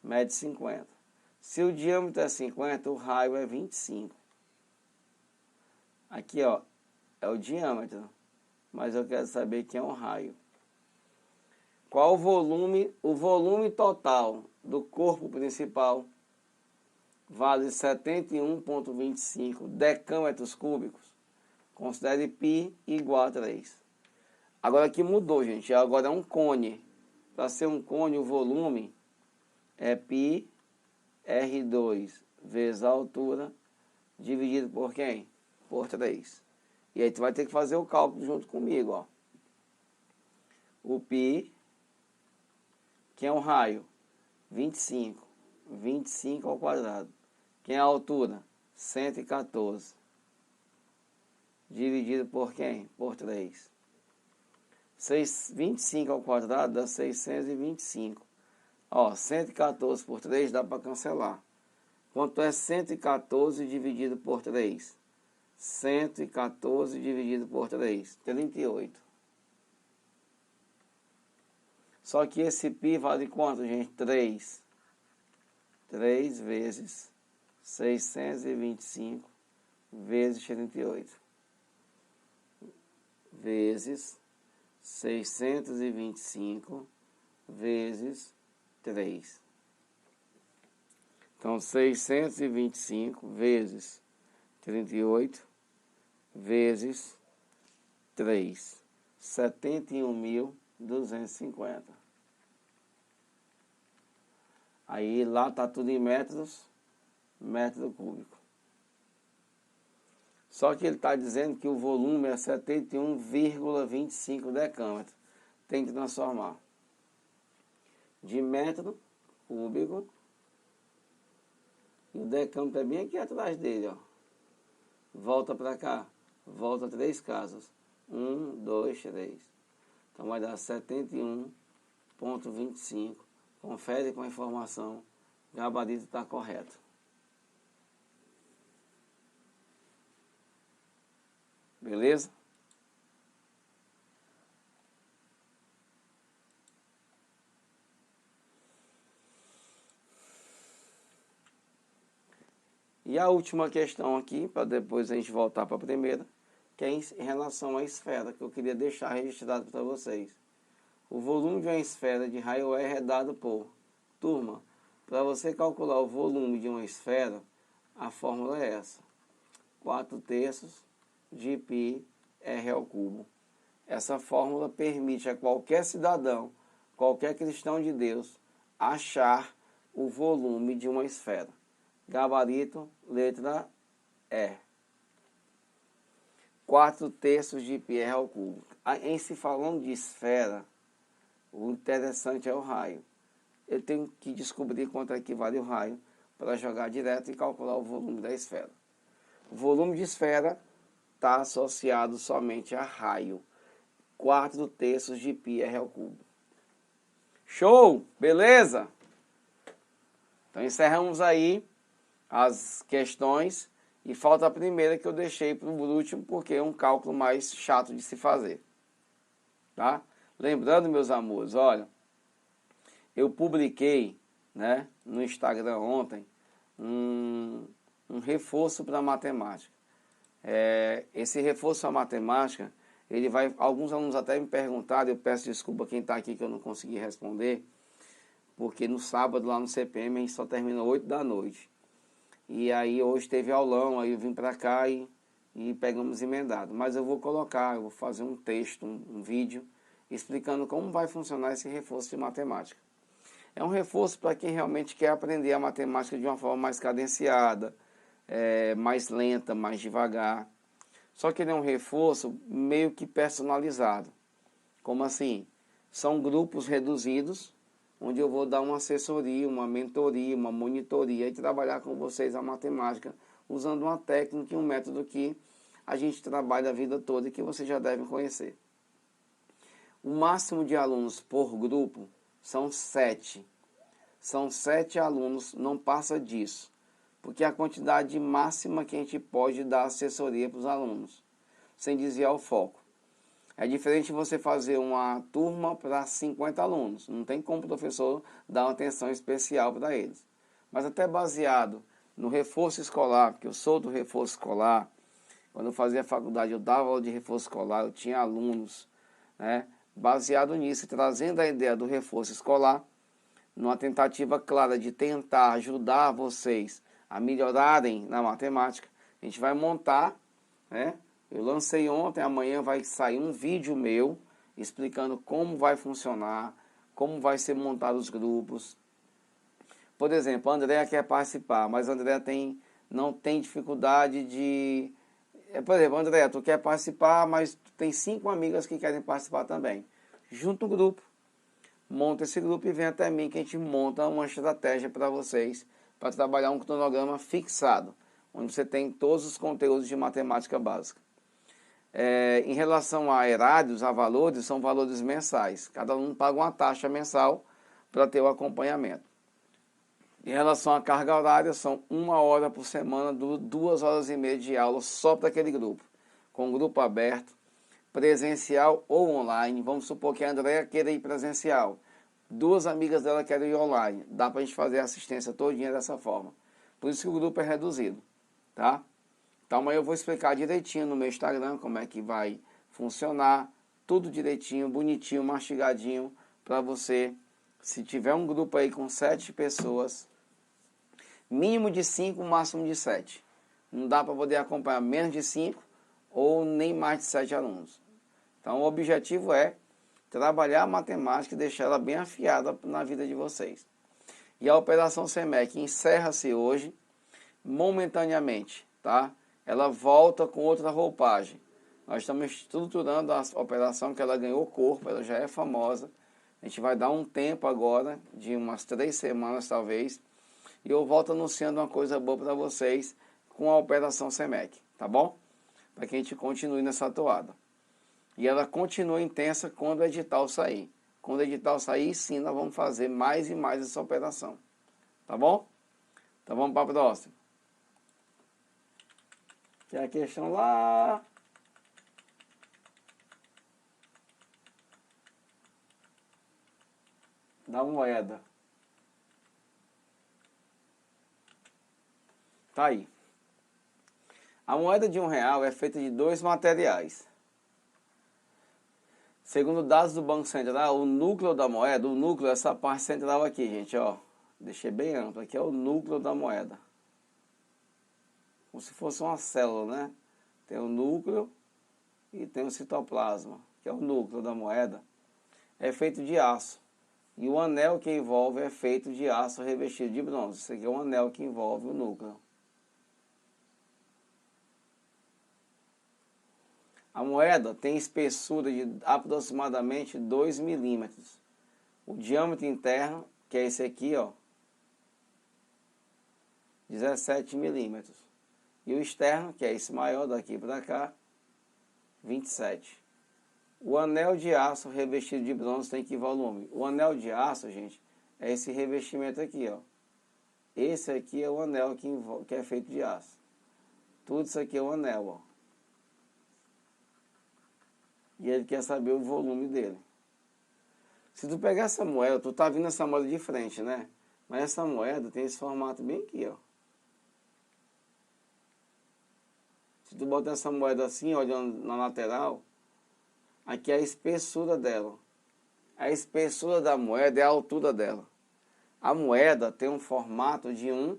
mede 50. Se o diâmetro é 50, o raio é 25. Aqui, ó, é o diâmetro, mas eu quero saber quem é o raio. Qual o volume? O volume total do corpo principal vale 71,25 decâmetros cúbicos. Considere π igual a 3. Agora aqui mudou, gente. Agora é um cone. Para ser um cone, o volume é π R2 vezes a altura, dividido por quem? Por 3. E aí tu vai ter que fazer o cálculo junto comigo, ó. O π, que é um raio? 25. 25 ao quadrado. Quem é a altura? 114. Dividido por quem? Por 3. 25 ao quadrado dá 625. Ó, 114 por 3 dá para cancelar. Quanto é 114 dividido por 3? 114 dividido por 3, 38. Só que esse π vale quanto, gente? 3. 3 vezes 625 vezes 38. Vezes 625 vezes 3. Então, 625 vezes 38 vezes 3. 71.250. Aí lá está tudo em metros, metro cúbico. Só que ele está dizendo que o volume é 71,25 decâmetros. Tem que transformar de metro cúbico. E o decâmetro é bem aqui atrás dele, ó. Volta para cá. Volta 3 casas. 1, 2, 3. Então vai dar 71,25. Confere com a informação. O gabarito está correto. Beleza? E a última questão aqui, para depois a gente voltar para a primeira, que é em relação à esfera, que eu queria deixar registrado para vocês. O volume de uma esfera de raio R é dado por... Turma, para você calcular o volume de uma esfera, a fórmula é essa. 4/3 de π R ao cubo. Essa fórmula permite a qualquer cidadão, qualquer cristão de Deus, achar o volume de uma esfera. Gabarito, letra E. 4/3 de π R ao cubo. Em se falando de esfera, o interessante é o raio. eu tenho que descobrir quanto equivale o raio para jogar direto e calcular o volume da esfera. O volume de esfera está associado somente a raio. 4/3 de πr ao cubo. Show? Beleza? Então encerramos aí as questões e falta a primeira que eu deixei para o último porque é um cálculo mais chato de se fazer. Tá? Lembrando, meus amores, olha, eu publiquei, né, no Instagram ontem um reforço para matemática. Esse reforço à matemática, ele vai, alguns alunos até me perguntaram, eu peço desculpa quem está aqui que eu não consegui responder, porque no sábado lá no CPM a gente só termina 8 da noite. E aí hoje teve aulão, aí eu vim para cá e pegamos emendado. Mas eu vou colocar, eu vou fazer um texto, um vídeo, explicando como vai funcionar esse reforço de matemática. É um reforço para quem realmente quer aprender a matemática de uma forma mais cadenciada, mais lenta, mais devagar. Só que ele é um reforço meio que personalizado. Como assim? São grupos reduzidos, onde eu vou dar uma assessoria, uma mentoria, uma monitoria e trabalhar com vocês a matemática, usando uma técnica e um método que a gente trabalha a vida toda e que vocês já devem conhecer. O máximo de alunos por grupo são 7. São 7 alunos, não passa disso. Porque é a quantidade máxima que a gente pode dar assessoria para os alunos, sem desviar o foco. É diferente você fazer uma turma para 50 alunos. Não tem como o professor dar uma atenção especial para eles. Mas até baseado no reforço escolar, porque eu sou do reforço escolar. Quando eu fazia faculdade, eu dava aula de reforço escolar, eu tinha alunos, né? Baseado nisso, trazendo a ideia do reforço escolar, numa tentativa clara de tentar ajudar vocês a melhorarem na matemática, a gente vai montar, né? Eu lancei ontem, amanhã vai sair um vídeo meu explicando como vai funcionar, como vai ser montado os grupos. Por exemplo, a Andrea quer participar, mas a Andrea não tem dificuldade de... Por exemplo, Andrea, tu quer participar, mas tu tem 5 amigas que querem participar também. Junta um grupo, monta esse grupo e vem até mim que a gente monta uma estratégia para vocês, para trabalhar um cronograma fixado, onde você tem todos os conteúdos de matemática básica. Em relação a erários, a valores, são valores mensais. Cada aluno paga uma taxa mensal para ter o acompanhamento. Em relação à carga horária, são 1 hora por semana, 2 horas e meia de aula só para aquele grupo. Com grupo aberto, presencial ou online. Vamos supor que a Andrea queira ir presencial. 2 amigas dela querem ir online. Dá para a gente fazer a assistência todinha dessa forma. Por isso que o grupo é reduzido, tá? Então amanhã eu vou explicar direitinho no meu Instagram como é que vai funcionar. Tudo direitinho, bonitinho, mastigadinho. Para você, se tiver um grupo aí com 7 pessoas, mínimo de 5, máximo de 7. Não dá para poder acompanhar menos de 5 ou nem mais de 7 alunos. Então o objetivo é trabalhar a matemática e deixar ela bem afiada na vida de vocês. E a Operação SEMEC encerra-se hoje, momentaneamente, tá? Ela volta com outra roupagem. Nós estamos estruturando a operação que ela ganhou corpo, ela já é famosa. A gente vai dar um tempo agora, de umas 3 semanas talvez, e eu volto anunciando uma coisa boa para vocês com a Operação SEMEC, tá bom? Para que a gente continue nessa toada. E ela continua intensa quando o edital sair. Quando o edital sair, sim, nós vamos fazer mais e mais essa operação. Tá bom? Então vamos para a próxima. Que é a questão lá. Da moeda. Tá aí. A moeda de R$1 é feita de 2 materiais. Segundo dados do Banco Central, o núcleo da moeda, o núcleo é essa parte central aqui, gente, ó. Deixei bem amplo, aqui é o núcleo da moeda. Como se fosse uma célula, né? Tem o núcleo e tem o citoplasma, que é o núcleo da moeda. É feito de aço. E o anel que envolve é feito de aço revestido de bronze. Esse aqui é um anel que envolve o núcleo. A moeda tem espessura de aproximadamente 2 milímetros. O diâmetro interno, que é esse aqui, ó, 17 milímetros. E o externo, que é esse maior daqui para cá, 27. O anel de aço revestido de bronze tem que volume? O anel de aço, gente, é esse revestimento aqui, ó. Esse aqui é o anel que é feito de aço. Tudo isso aqui é o anel, ó. E ele quer saber o volume dele. Se tu pegar essa moeda, tu tá vendo essa moeda de frente, né? Mas essa moeda tem esse formato bem aqui, ó. Se tu botar essa moeda assim, olhando na lateral, aqui é a espessura dela. A espessura da moeda é a altura dela. A moeda tem um formato de um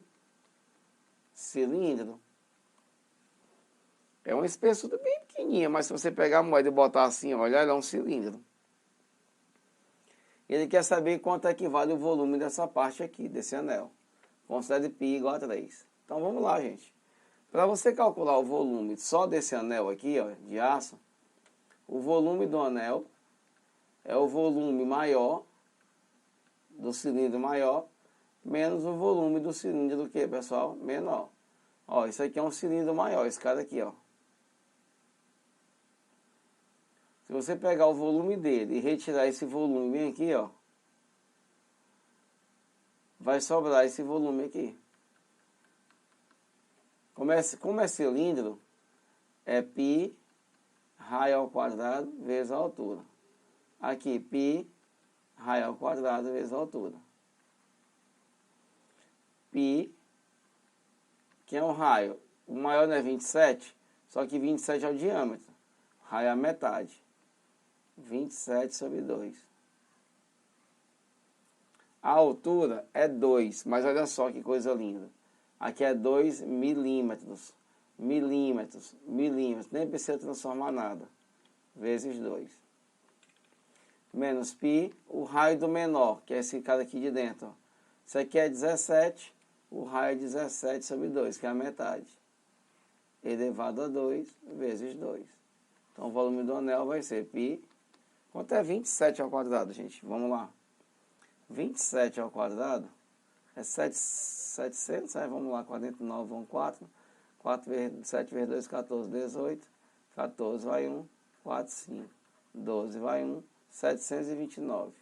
cilindro. É uma espessura bem pequenininha, mas se você pegar a moeda e botar assim, olha, ela é um cilindro. Ele quer saber quanto equivale o volume dessa parte aqui, desse anel. Considere π igual a 3. Então vamos lá, gente. Para você calcular o volume só desse anel aqui, ó, de aço, o volume do anel é o volume maior, do cilindro maior, menos o volume do cilindro do que, pessoal? Menor. Ó, isso aqui é um cilindro maior, esse cara aqui, ó. Se você pegar o volume dele e retirar esse volume bem aqui, ó, vai sobrar esse volume aqui. Como é cilindro, é π raio ao quadrado vezes a altura. Aqui, π raio ao quadrado vezes a altura. Π, que é um raio. O maior não é 27, só que 27 é o diâmetro. Raio é a metade. 27 sobre 2. A altura é 2, mas olha só que coisa linda. Aqui é 2 milímetros. Milímetros, milímetros. Nem precisa transformar nada. Vezes 2. Menos π, o raio do menor, que é esse cara aqui de dentro. Ó. Isso aqui é 17, o raio é 17 sobre 2, que é a metade. Elevado a 2 vezes 2. Então o volume do anel vai ser π. Quanto é 27 ao quadrado, gente? Vamos lá. 27 ao quadrado é 700, aí vamos lá, 49 vão 4. 7 vezes 2, 14, 18. 14 vai 1, 4, 5. 12 vai 1, 729.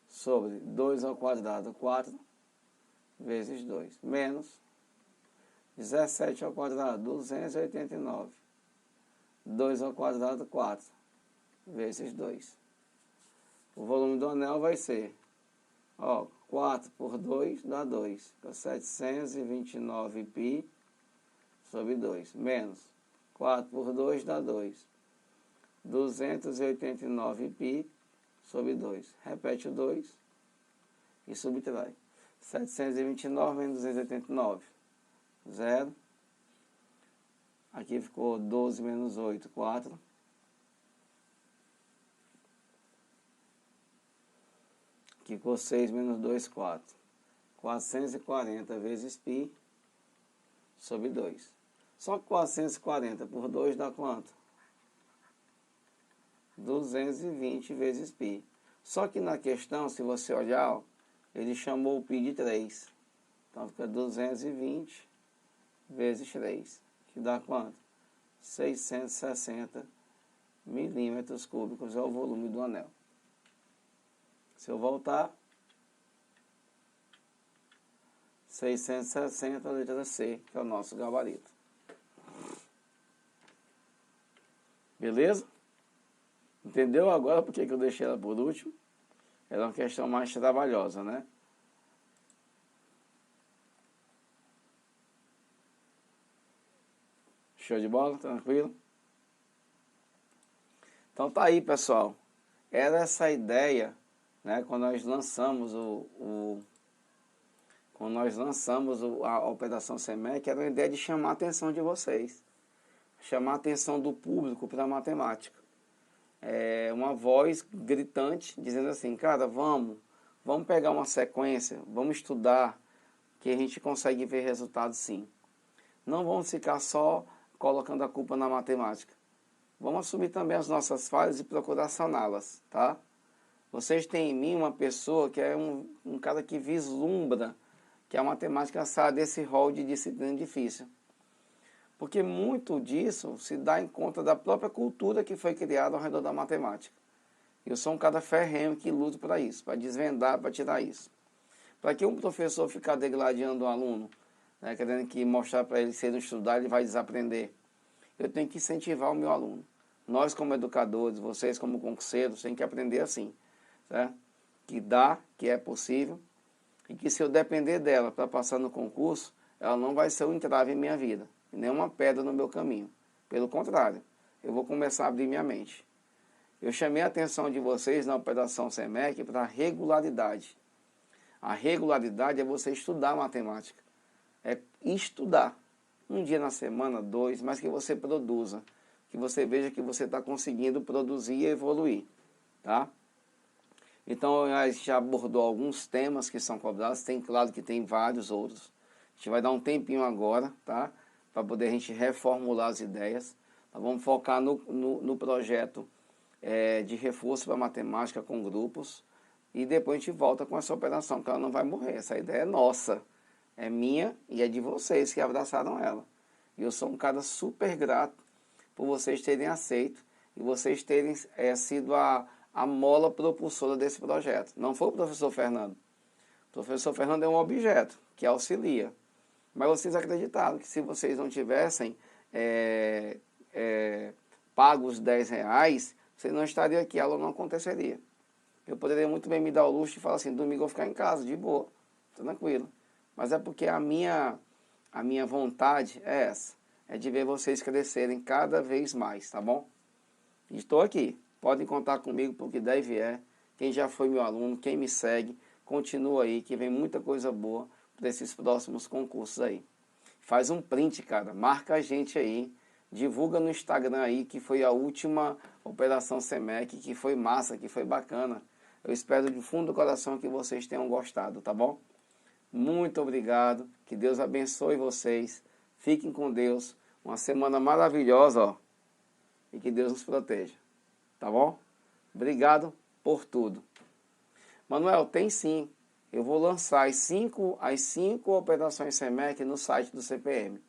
Sobre 2 ao quadrado, 4 vezes 2. Menos 17 ao quadrado, 289. 2 ao quadrado, 4 vezes 2. O volume do anel vai ser, ó, 4 por 2 dá 2. 729 π sobre 2. Menos 4 por 2 dá 2. 289 π sobre 2. Repete o 2 e subtrai. 729 menos 289. 0. Aqui ficou 12 menos 8, 4. Aqui ficou 6 menos 2, 4. 440 vezes π sobre 2. Só que 440 por 2 dá quanto? 220 vezes π. Só que na questão, se você olhar, ó, ele chamou o π de 3. Então fica 220 vezes 3. Que dá quanto? 660 milímetros cúbicos é o volume do anel. Se eu voltar, 660, letra C, que é o nosso gabarito. Beleza? Entendeu agora por que eu deixei ela por último? Ela é uma questão mais trabalhosa, né? Show de bola? Tranquilo? Então tá aí, pessoal. Era essa ideia, né? Quando nós lançamos a Operação SEMEC, era a ideia de chamar a atenção de vocês. Chamar a atenção do público para a matemática. Uma voz gritante dizendo assim, cara, vamos pegar uma sequência, vamos estudar, que a gente consegue ver resultados sim. Não vamos ficar só colocando a culpa na matemática. Vamos assumir também as nossas falhas e procurar saná-las, tá? Vocês têm em mim uma pessoa que é um cara que vislumbra que a matemática sai desse rol de disciplina difícil. Porque muito disso se dá em conta da própria cultura que foi criada ao redor da matemática. Eu sou um cara ferrenho que luta para isso, para desvendar, para tirar isso. Para que um professor ficar degladiando um aluno, né, querendo que mostrar para ele que se ele não estudar ele vai desaprender, eu tenho que incentivar o meu aluno. Nós como educadores, vocês como concurseiros, têm que aprender assim, certo? Que dá, que é possível, e que se eu depender dela para passar no concurso, ela não vai ser um entrave em minha vida, nem uma pedra no meu caminho. Pelo contrário, eu vou começar a abrir minha mente. Eu chamei a atenção de vocês na Operação SEMEC para a regularidade. A regularidade é você estudar matemática. É estudar. Um dia na semana, 2, mas que você produza. Que você veja que você está conseguindo produzir e evoluir. Tá? Então, a gente já abordou alguns temas que são cobrados. Claro que tem vários outros. A gente vai dar um tempinho agora, tá? Para poder a gente reformular as ideias. Nós vamos focar no projeto de reforço para matemática com grupos. E depois a gente volta com essa operação, que ela não vai morrer. Essa ideia é nossa. É minha e é de vocês que abraçaram ela. E eu sou um cara super grato por vocês terem aceito e vocês terem sido a mola propulsora desse projeto. Não foi o professor Fernando. O professor Fernando é um objeto que auxilia. Mas vocês acreditaram que se vocês não tivessem pago os R$10, vocês não estariam aqui, a aula não aconteceria. Eu poderia muito bem me dar o luxo de falar assim, domingo eu vou ficar em casa, de boa, tranquilo. Mas é porque a minha vontade é essa, é de ver vocês crescerem cada vez mais, tá bom? Estou aqui, podem contar comigo porque daí vier. Quem já foi meu aluno, quem me segue, continua aí, que vem muita coisa boa para esses próximos concursos aí. Faz um print, cara, marca a gente aí, divulga no Instagram aí que foi a última Operação SEMEC, que foi massa, que foi bacana. Eu espero de fundo do coração que vocês tenham gostado, tá bom? Muito obrigado, que Deus abençoe vocês, fiquem com Deus, uma semana maravilhosa, ó, e que Deus nos proteja, tá bom? Obrigado por tudo. Manuel, tem sim, eu vou lançar as cinco operações SEMEC no site do CPM.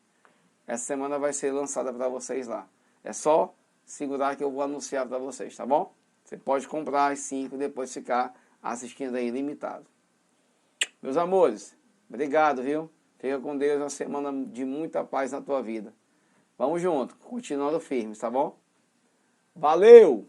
Essa semana vai ser lançada para vocês lá. É só segurar que eu vou anunciar para vocês, tá bom? Você pode comprar as 5 e depois ficar assistindo aí ilimitado. Meus amores, obrigado, viu? Fica com Deus, uma semana de muita paz na tua vida. Vamos junto, continuando firmes, tá bom? Valeu!